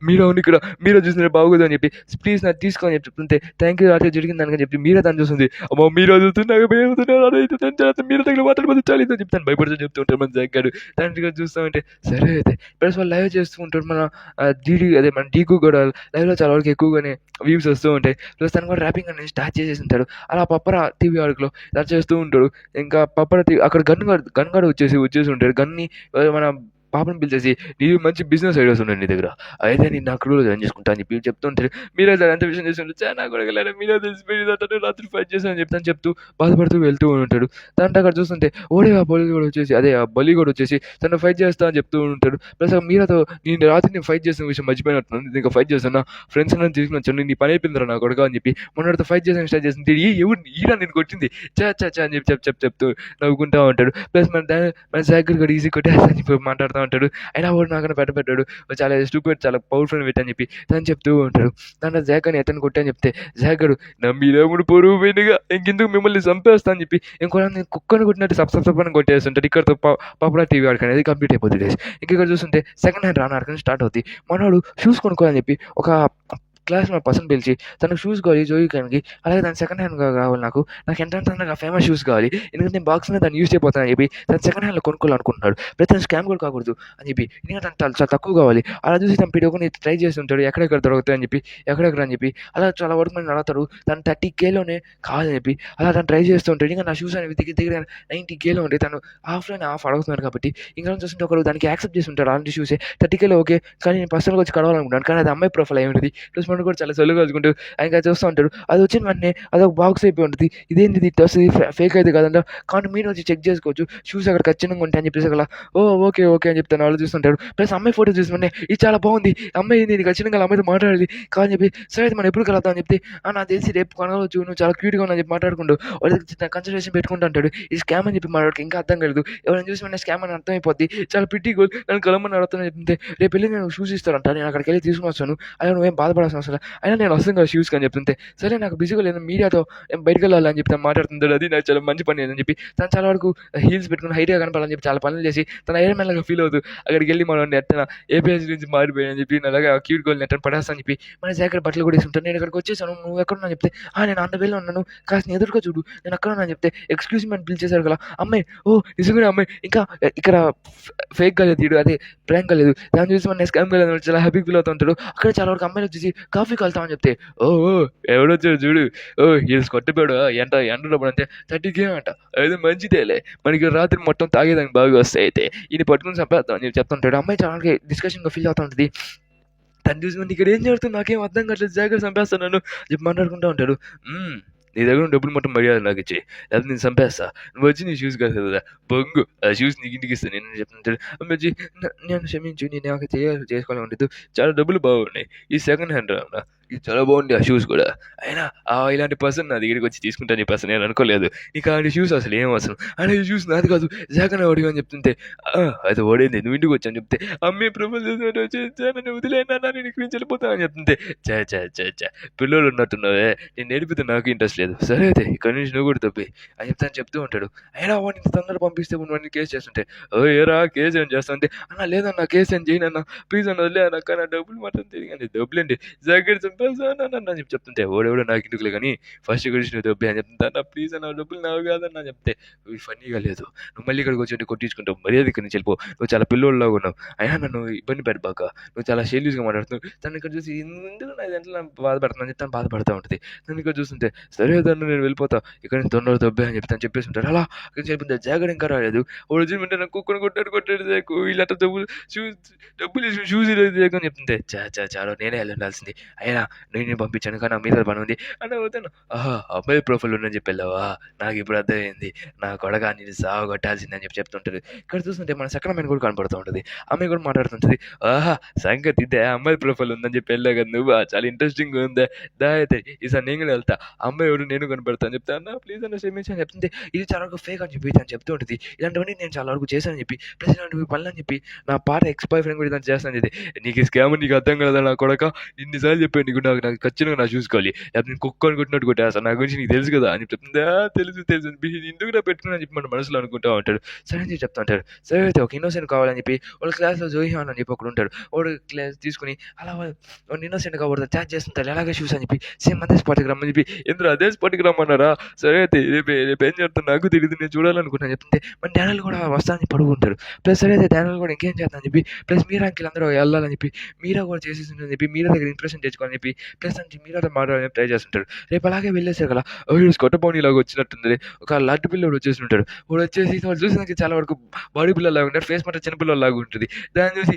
మీరు అవును ఇక్కడ మీరే చూసిన బాగోదు అని చెప్పి ప్లీజ్ నాకు తీసుకో అని చెప్తుంటే థ్యాంక్ యూ రాత్రి జరిగింది దానికని చెప్పి మీరే దాన్ని చూస్తుంది. అమ్మో మీరు వదులుతున్నారు మీరు దగ్గర మాట్లాడిపోతే చాలు అని చెప్తాను భయపడుతూ చెప్తూ ఉంటారు మన జాక్ గారు. దాంట్లో చూస్తూ ఉంటే సరే అయితే ప్లస్ వాళ్ళు లైవ్ చేస్తూ ఉంటారు. మన డీడీ అదే మన డీకు కూడా లైవ్లో చాలా వరకు ఎక్కువగానే వ్యూస్ వస్తూ ఉంటాయి. ప్లస్ తను కూడా ర్యాపింగ్ అనేది స్టార్ట్ చేసేసి ఉంటాడు. అలా పప్పర టీవీ ఆడుకులో ఇలా చేస్తూ ఉంటాడు. ఇంకా పప్పర టీవీ అక్కడ గన్ గాడు వచ్చేసి ఉంటాడు. గన్ని మన పాపను పిలిచేసి నీకు మంచి బిజినెస్ ఐడియాస్ ఉన్నాయి నీ దగ్గర, అయితే నేను నా క్రూలో జాయిన్ చేసుకుంటా అని చెప్పి చెప్తుంటారు. మీరే ఎంత విషయం చేస్తుంటారు చాలా కూడా వెళ్ళాలి మీరే తెలిసిపోయింది రాత్రి ఫైట్ చేశాను అని చెప్తాను చెప్తూ బాధపడుతూ వెళ్తూ ఉంటాడు. దాంట్లో అక్కడ చూస్తుంటే ఓడే ఆ బలి కూడా వచ్చేసి అదే ఆ బలి కూడా వచ్చేసి తను ఫైట్ చేస్తా అని చెప్తూ ఉంటాడు. ప్లస్ మీరాతో నేను రాత్రి నేను ఫైట్ చేసిన విషయం మర్చిపోయినట్టున్నాను, నేను ఇంకా ఫైట్ చేస్తున్నా ఫ్రెండ్స్ అని తీసుకుని వచ్చాను, నీ పని అయిపోయిందిరా నా కొడుకు అని చెప్పి మొన్నటితో ఫైట్ చేసిన స్టార్ట్ చేసింది. ఎవరు ఈరా నేను కొట్టింది చా అని చెప్తూ నవ్వుకుంటూ ఉంటాడు. ప్లస్ మన జాగ్రత్త కూడా ఈజీ కొట్టేస్తా అని చెప్పి మాట్లాడుతూ ఉంటాడు. అయినా వాడు నాకన్నా పెట్టాడు చాలా స్టూపిడ్ చాలా పవర్ఫుల్ పెట్టి అని చెప్పి తను చెప్తూ ఉంటాడు. దాంట్లో జాక్ అని ఎతను కొట్టని చెప్తే జాగడు నా మీరేముడు పొరుగు పోయినగా ఇంకెందుకు మిమ్మల్ని చంపేస్తా అని చెప్పి ఇంకో నేను కుక్కను కొట్టినట్టు సప్సప్సప్పని కొట్టేస్తుంటాడు. ఇక్కడతో పాపులర్ టీవీ ఆడుకునేది కంప్లీట్ అయిపోతుంది డేస్. ఇక్కడ చూస్తుంటే సెకండ్ హ్యాండ్ రాను ఆడుకుని స్టార్ట్ అవుతుంది. మనోడు షూస్ కొనుక్కోవాలని చెప్పి ఒక క్లాస్ మా పర్సన్ పిలిచి తనకు షూస్ కావాలి జోయికానికి, అలాగే దాని సెకండ్ హ్యాండ్ కావాలి నాకు ఎంత తనకు ఫేమస్ షూస్ కావాలి, ఎందుకంటే నేను బాక్స్ మీద దాన్ని యూస్ అయిపోతానని చెప్పి తను సెకండ్ హ్యాండ్లో కొనుక్కోవాలనుకుంటున్నాడు. ప్రతి తను స్కామ్ కూడా కాకూడదు అని చెప్పి ఎందుకంటే తను చాలా తక్కువ కావాలి. అలా చూసి తను పిడుకొని ట్రై చేస్తుంటాడు ఎక్కడెక్కడ దొరుకుతాయి అని చెప్పి ఎక్కడెక్కడ అని చెప్పి అలా చాలా వరకు మంది అడుగుతారు. తను 30Kలోనే కావాలని చెప్పి అలా తను ట్రై చేస్తుంటాడు. ఇంకా నా షూస్ అనేవి దగ్గర 90Kలో ఉంటే తను హాఫ్లోనే హాఫ్ అడుగుతున్నాడు కాబట్టి ఇంకా చూస్తుంటే ఒకరు దానికి యాక్సెప్ట్ చేస్తుంటాడు. అలాంటి షూసే 30Kలో ఓకే, కానీ నేను పర్సనల్గా వచ్చి కడవాలనుకుంటాను, కానీ అది అమ్మాయి ప్రొఫైల్ అయి ఉంటుంది. ప్లస్ మనం కూడా చాలా సొల్లు కలుసుకుంటూ ఆయన చూస్తూ ఉంటాడు. అది వచ్చిన వెంటనే అదొక బాక్స్ అయిపోయి ఉంటుంది. ఇదేంటి ఇది వస్తుంది ఫేక్ అయితే కదంట, కానీ మీరు వచ్చి చెక్ చేసుకోవచ్చు షూస్ అక్కడ ఖచ్చితంగా ఉంటాయి అని చెప్పేసి అలా ఓకే అని చెప్తాను వాళ్ళు చూస్తుంటాడు. ప్లస్ అమ్మాయి ఫోటో చూసి ఇది చాలా బాగుంది, అమ్మాయి ఇది ఖచ్చితంగా అమ్మాయితో మాట్లాడాలి కానీ చెప్పి సరే అయితే మనం ఎప్పుడు కలుద్దాం అని చెప్తే నాకు తెలిసి రేపు కొనవచ్చు నువ్వు చాలా క్యూట్గా ఉన్నా అని చెప్పి మాట్లాడుకుంటూ వాళ్ళకి కన్సిడరేషన్ పెట్టుకుంటూ ఉంటాడు. ఈ స్కామ్ అని చెప్పి మాట్లాడికి ఇంకా అర్థం కలదు. ఎవరైనా చూసి మన స్కామ్ అని అర్థమైపోద్ది. చాలా పిట్టి గోల్ నన్ను కలమని అడుగుతానని చెప్తే రేపు వెళ్ళి నేను షూస్ ఇస్తానంట, నేను అక్కడికి వెళ్ళి తీసుకుని వస్తాను, అలా నువ్వేం బాధపడాల్సిన అవసరం అయినా నేను వస్తాను కదా షూస్కి అని చెప్తుంటే సరే నాకు బిజీగా లేదు మీడియాతో బయటకు వెళ్ళాలని చెప్పి తను మాట్లాడుతుంటాడు. అది నాకు చాలా మంచి పని అని చెప్పి తను చాలా వరకు హీల్స్ పెట్టుకుని హైట్గా కనపాలని చెప్పి చాలా పనులు చేసి తన ఐరన్ మ్యాన్ లాగా ఫీల్ అవుతూ అక్కడికి వెళ్ళి మనం నెట్టన ఏపీఎస్ నుంచి మారిపోయాయని చెప్పి అలాగా క్యూట్ గోల్ నెట్టని పడేస్తా అని చెప్పి మన జాకెట్ బట్టలు కూడా వేసుకుంటాను. నేను ఇక్కడికి వచ్చేసాను, నువ్వు ఎక్కడున్నా చెప్తే నేను అంత వేలో ఉన్నాను కాస్త ఎదురుగా చూడు నేను అక్కడ ఉన్నా చెప్తే ఎక్స్క్యూజ్ మీ అని పిలిచేశారు కదా అమ్మాయి. నిజంగా అమ్మాయి ఇంకా ఇక్కడ ఫేక్ కాలేదు తీడు అదే ప్రాంక్ కాలేదు, దాన్ని చూసి మన స్కామ్ కాలేదు చాలా హ్యాపీ ఫీల్ అవుతూ ఉంటాడు. అక్కడ చాలా వరకు అమ్మాయిలు వచ్చేసి కాఫీ కలుతామని చెప్తే ఎవడొచ్చాడు చూడు హీల్స్ కొట్టపోయాడు ఎండ డబ్బులు అంతే 30K అంట, అది మంచిదేలే మనకి రాత్రి మొత్తం తాగేదానికి బాగా వస్తాయి, అయితే ఈయన పట్టుకుని చంపేద్దాం అని చెప్పి చెప్తుంటాడు. అమ్మాయి చాలా డిస్కషన్గా ఫీల్ అవుతూ ఉంటుంది. తను చూసుకుంటే ఇక్కడ ఏం జరుగుతుంది నాకేం అర్థం కావట్లేదు, జాగ్రత్త చంపేస్తాను నన్ను చెప్పి మాట్లాడుకుంటూ ఉంటాడు. నీ దగ్గర డబ్బులు మొత్తం మర్యాద నాకు ఇచ్చి లేకపోతే నేను చంపేస్తా, నువ్వు వచ్చి నీ షూస్ కాదు కదా బొంగు ఆ షూస్ నీకు ఇంటికి ఇస్తాను నేను చెప్తుంటాడు. అమ్మ వచ్చి నేను క్షమించు నేను నాకు చేసుకోవాలని ఉండదు, చాలా డబ్బులు బాగున్నాయి, ఈ సెకండ్ హ్యాండ్ రా ఇది చాలా బాగుంది ఆ షూస్ కూడా, అయినా ఇలాంటి పర్సన్ నా దగ్గరికి వచ్చి తీసుకుంటాను చెప్పేసి నేను అనుకోలేదు, నీకు అలాంటి షూస్ అసలు ఏం అవసరం, అలా ఈ షూస్ నాది కాదు జాకన వాడి అని చెప్తుంటే అది ఓడేది నువ్వు ఇంటికి వచ్చాను చెప్తే అమ్మే ప్రపోజ్ నన్ను వదిలేనా నేను ఇక్కడి నుంచి వెళ్ళిపోతాను అని చెప్తుంటే చా పిల్లలు ఉన్నట్టున్నావే నేను నేర్పితే నాకు ఇంట్రెస్ట్ లేదు, సరే అయితే ఇక్కడ నుంచి నువ్వు కూడా తప్పి అని చెప్తూ ఉంటాడు. అయినా వాడిని తొందరగా పంపిస్తే వాడిని కేసు చేస్తుంటే ఏరా కేసు ఏం చేస్తా అంటే లేదన్నా కేసు ఏం చేయనన్నా ప్లీజ్ అన్న వదిలే అన్న కానీ డబ్బులు మాత్రం తిరిగి డబ్బులేండి జాకెట్ చంపేస్తానని చెప్పి చెప్తుంటే ఓడెవడో నాకు ఇంటికి కానీ ఫస్ట్ గురించి నువ్వు డబ్బే అని చెప్తుంటా ప్లీజ్ అన్న డబ్బులు నాకు కాదన్నా చెప్తే నువ్వు ఫన్నీగా లేదు, నువ్వు మళ్ళీ ఇక్కడికి వచ్చి కొట్టించుకుంటావు మర్యాద ఇక్కడి నుంచి వెళ్ళిపో, నువ్వు చాలా పిల్లోళ్ళలాగా ఉన్నావు, అయినా నన్ను ఇబ్బంది పెట్టబాక, నువ్వు చాలా షేల్యూస్గా మాట్లాడుతున్నావు, తను ఇక్కడ చూసి ఎందుకు నా దాంట్లో బాధపడుతున్నాను చెప్తాను బాధపడుతూ ఉంటుంది. తను ఇక్కడ చూస్తుంటే సరే దాన్ని నేను వెళ్ళిపోతా ఇక్కడ నుంచి తొందరగా దబ్బే అని చెప్తాను చెప్పేసి ఉంటాడు. అలా ఇక్కడ చెప్పితే జాగ్రత్త ఇంకా రాలేదు, వాడు వచ్చి వెంటనే నాకు కుక్కను కొట్టాడు వీళ్ళంతా డబ్బులు షూస్ లేదు అని చెప్తుంటే చాలా నేనే వెళ్ళాల్సింది, అయినా నేనే పంపించాను కానీ నా మీద పని ఉంది అని అవుతాను. ఆహా! అమ్మాయి ప్రొఫైల్ ఉందని చెప్పి వెళ్ళావా? నాకిప్పుడు అర్థమైంది. నా కొడకా నిన్ను సావగొట్టాల్సిందే అని చెప్తుంటది. ఇక్కడ చూస్తుంటే మన సక్రమైన కూడా కనపడుతూ ఉంటది. అమ్మాయి కూడా మాట్లాడుతుంటది. ఆహా! సంగతి ఇదా? అమ్మాయి ప్రొఫైల్ ఉందని చెప్పి వెళ్ళావు కదా నువ్వా? చాలా ఇంట్రెస్టింగ్‌గా ఉందే. దా అయితే ఈసారి నేను కూడా వెళ్తా. అమ్మాయి ఎవరు నేను కనపడతా అని చెప్తే, అన్న ప్లీజ్ అన్న క్షమించు అని చెప్తుంటే, ఇది చాలా వరకు ఫేక్ అని చెప్పి తను చెప్తూ ఉంటది. ఇలాంటివన్నీ నేను చాలా వరకు చేశానని చెప్పి, ప్లస్ ఇలాంటివి పనులని చెప్పి నా పాత ఎక్స్ బాయ్ ఫ్రెండ్ కూడా ఇలాంటి చేస్తానని చెప్పి, నీకు ఈ స్కామ్ నీకు అర్థం కాదా నా కొడకా? ఇన్ని సార్లు చెప్పాను నీకు నాకు ఖచ్చితంగా నాకు చూసుకోవాలి. లేకపోతే నేను కుక్క అనుకుంటున్నట్టు కొట్టేస్తాను. నా గురించి నీకు తెలుసు కదా అని చెప్పి చెప్తుంది. తెలుసు తెలుసు అని చెప్పి ఎందుకు నా పెట్టుకున్నా అని చెప్పి మన మనసులో అనుకుంటా ఉంటాడు. సరే అని చెప్పి చెప్తా ఉంటాడు. సరే అయితే ఒక ఇన్నోసెంట్ కావాలని చెప్పి వాళ్ళ క్లాస్‌లో జోహిహాన్ అని చెప్పి ఒకడు ఉంటాడు. వాడు క్లాస్ తీసుకొని అలా వాడిని ఇన్నోసెంట్‌గా వాడితో చాట్ చేస్తుంటాడు. ఎలాగో షూస్ అని చెప్పి సేమ్ అదే స్పాట్‌కి రమ్మని చెప్పి, ఎందుకు అదే స్పాట్‌కి రమ్మన్నారా? సరే అయితే రేపు ఏం చేస్తాను నాకు తెలీదు నేను చూడాలనుకుంటున్నాను చెప్తుంటే, మన డానియల్ కూడా వస్తానని చెప్పి అడుగుంటాడు. ప్లస్ సరే అయితే డానియల్ కూడా ఇంకేం చేద్దాం అని చెప్పి, ప్లస్ మీరా అంకిల్ అందరూ వెళ్ళాలని చెప్పి, మీరా కూడా చేసేసిందని చెప్పి, మీరా దగ్గర ఇంప్రెషన్ తెచ్చుకోవాలని చెప్పి, ప్లస్ అని చెప్పి మీరాతో మాట్లాడాలని ట్రై చేస్తుంటాడు. రేపు అలాగే వెళ్ళేసారు కదా, వీడు కొట్టబోనిలాగా వచ్చినట్టుంది. ఒక లడ్డు పిల్లోడు వచ్చేసి ఉంటాడు. వాడు వచ్చేసి వాళ్ళు చూసినాక చాలా వరకు బాడీ పిల్లలాగా ఉంటాడు. ఫేస్ మాత్రం చిన్న పిల్లలాగా ఉంటుంది. దాన్ని చూసి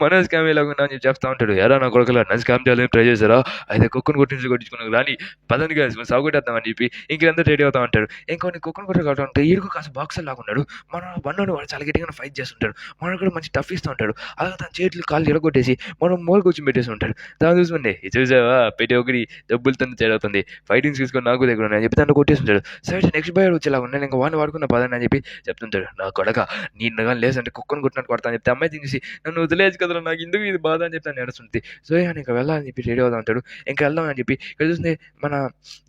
మన స్కామ్ ఎలాగా ఉన్నా అని చెప్పి చెప్తా ఉంటాడు. ఎరా నా కొడుకులా నన్ను స్కామ్ చేయాలని ట్రై చేశారా? అయితే కుక్కను కొట్టించుకున్నాను రాని పదండి గాయస్ సాగుకొట్టేద్దామని చెప్పి ఇంకంతా రెడీ అవుతా ఉంటారు. ఇంకొన్ని కుక్కను కొట్టి కావడం ఈడుకు కాస్త బాక్సర్ లాగా ఉన్నాడు. మన వన్నోడు వాడు చాలా గట్టిగా ఫైట్ చేస్తుంటాడు. మనకు కూడా మంచి టఫ్ ఇస్తూ ఉంటాడు. అలా తన చేతులు కాళ్ళు ఎరగొట్టేసి మనం మూల కూర్చొని పెట్టేసి ఉంటాడు. దాన్ని చూసుకోండి ఇది చూసావా పెట్టి ఒకటి డబ్బులతో చేరవుతుంది ఫైటింగ్స్ తీసుకొని నాకు దగ్గర ఉన్నాయని చెప్పి తను కొట్టేస్తుంటాడు. సరే నెక్స్ట్ బై వచ్చేలాగా ఉన్నాను ఇంకా వాడిని వాడుకున్న పదని అని చెప్పి చెప్తుంటాడు. నా కొడక నిన్ను కానీ లేదంటే కుక్కను కొట్టినట్టు కొడతా అని చెప్తే అమ్మాయి తినేసి నన్ను వదిలేసి కదా నాకు ఎందుకు ఇది బాధ అని చెప్తాను నడుస్తుంది. సో ఇంకా వెళ్ళాలని చెప్పి రెడీ అవుతా ఉంటాడు. ఇంకా వెళ్దాం అని చెప్పి ఇక్కడ చూస్తే మన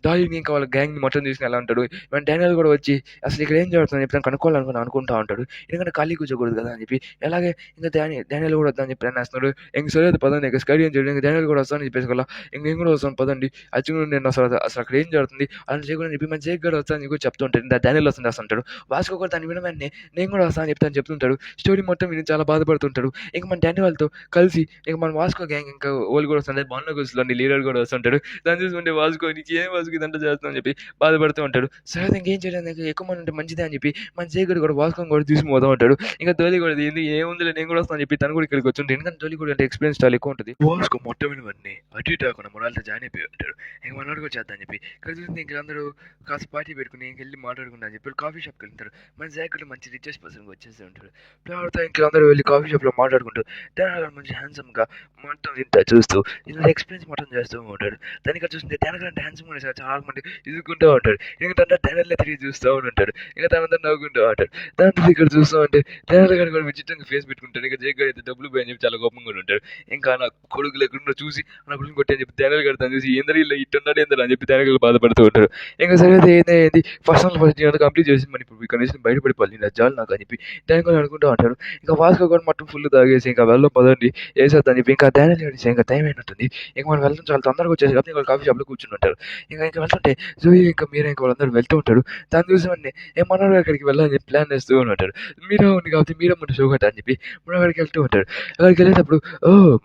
డాలీని ఇంకా వాళ్ళ గ్యాంగ్ని మొత్తం తీసుకుని ఎలా ఉంటాడు. మన డానియల్ కూడా వచ్చి అసలు ఇక్కడ ఏం జరుగుతుందని చెప్పి కనుక్కోవాలనుకుని అనుకుంటా ఉంటాడు. ఎందుకంటే ఖాళీ కూర్చోకూడదు కదా అని చెప్పి అలాగే ఇంకా డానియల్ కూడా వద్దని చెప్పి అన్నాడు. ఇంక సరే పదండి ఇంకా స్కై ఏం చేయడం ఇంకా డానియల్ కూడా వస్తానని చెప్పేసి కదా ఇంక నేను కూడా వస్తాను పదండి అది నేను అసలు అక్కడ ఏం జరుగుతుంది అలా చేయకూడదని చెప్పి మన జేక్ కూడా వస్తాను నీకు చెప్తుంటాడు. డానియల్ వస్తుంది వస్తుంటాడు. వాస్కో కూడా దాన్ని వినగానే నేను కూడా వస్తాను చెప్తాను చెప్తుంటాడు. స్టోరీ మొత్తం విని చాలా బాధపడుతుంటాడు. ఇంకా మన డానియల్తో కలిసి ఇంకా మన వాస్కో గ్యాంగ్ ఇంకా వాళ్ళు కూడా వస్తుంటారు. బాన్లోలో లీడర్ కూడా వస్తుంటాడు. దాన్ని చూసుకుంటే వాస్కో నీకు ఏం వాస్కో ఇదంతా చేస్తాను అని చెప్పి బాధపడుతూ ఉంటాడు. సరే ఇంకేం చేయడానికి ఎక్కువ మంది ఉంటే మంచిదే అని చెప్పి మన జేక్ కూడా వాస్కోని కూడా తీసుకుపోతూ ఉంటాడు. ఇంకా తోలి కూడా ఏంది ఏముందిలే నేను కూడా వస్తాను చెప్పి తను కూడా ఇక్కడికి వచ్చి ఉంటాడు. ఎందుకంటే తోలి కూడా అంటే ఎక్స్పీరియన్స్ చాలా ఎక్కువ ఉంటుంది. వాస్కో మొత్తం వినవన్నీ అటు ఇటు కాకుండా మొరాలతో జాయిన్ అయిపోయి ఉంటాడు. ఇంక మనోడు కూడా చేద్దాం అని చెప్పి ఇక్కడ చూస్తే ఇంకా అందరూ కాస్త పార్టీ పెట్టుకుని ఇంకెళ్ళి మాట్లాడుకుంటా అని చెప్పి కాఫీ షాప్కి వెళ్తారు. మన జాక్ కూడా మంచి రిచెస్ట్ పర్సన్గా వచ్చేసి ఉంటాడు. తర్వాత ఇంకా అందరూ వెళ్ళి కాఫీ షాప్లో మాట్లాడుకుంటూ దాని మంచి హ్యాండ్సమ్గా మొత్తం ఇంత చూస్తూ ఇలా ఎక్స్పీరియన్స్ మొత్తం చేస్తూ ఉంటాడు. దానికి ఇక్కడ చూస్తుంటే దానికంటే హ్యాండ్సమ్ కూడా చాలా మంది ఇదుకుంటూ ఉంటాడు. ఇంకా తన డానియల్ తిరిగి చూస్తూ ఉంటాడు. ఇంకా తనంతా నవ్వుకుంటూ ఉంటాడు. దాంట్లో ఇక్కడ చూస్తూ ఉంటే డానియల్ గారు కూడా విచిత్రంగా ఫేస్ పెట్టుకుంటాడు. ఇంకా జేక్ గారు అయితే డబ్బులు పోయి అని చెప్పి చాలా కోపంగా ఉంటాడు. ఇంకా నా కొడుకు లేకుండా చూసి నా కొడుకు కొట్టి అని చెప్పి డానియల్ గారు తను చూసి ఏందరూ ఇలా ఇట్టున్నాడు ఏందరూ అని చెప్పి డానియల్ గారు బాధపడుతూ ఉంటారు. ఇంకా సరే ఏంది పర్సనల్ ఫస్ట్ ఇయర్ కంప్లీట్ చేసి మనం ఇప్పుడు కనీసం బయటపడిపోవాలి నా జాలు నాకు అని చెప్పి డానియల్ గారు అనుకుంటూ ఉంటాడు. ఇంకా వాస్కో కూడా మొత్తం ఫుల్ తాగేసి ఇంకా వెళ్ళడం పదండి వేసేద్దని చెప్పి ఇంకా డానియల్ గారు ఇంకా టైం అయినట్టుంది. ఇంకా మనం వెళ్ళడం చాలా తొందరగా వచ్చేసి కాబట్టి ఇంకా కాఫీ షాప్లో కూర్చుని ఉంటారు. ఇంకా వెళ్తుంటే జూయి ఇంకా మీరే ఇంకా వాళ్ళందరూ వెళ్తూ ఉంటాడు. దాన్ని చూసి వెంటనే మనోడు అక్కడికి వెళ్ళాలని చెప్పి ప్లాన్ చేస్తూ ఉంటాడు. మీరా ఉంది కాబట్టి మీరా మన షో కట్ట అని చెప్పి మనం అక్కడికి వెళ్తూ ఉంటాడు. అక్కడికి వెళ్ళేటప్పుడు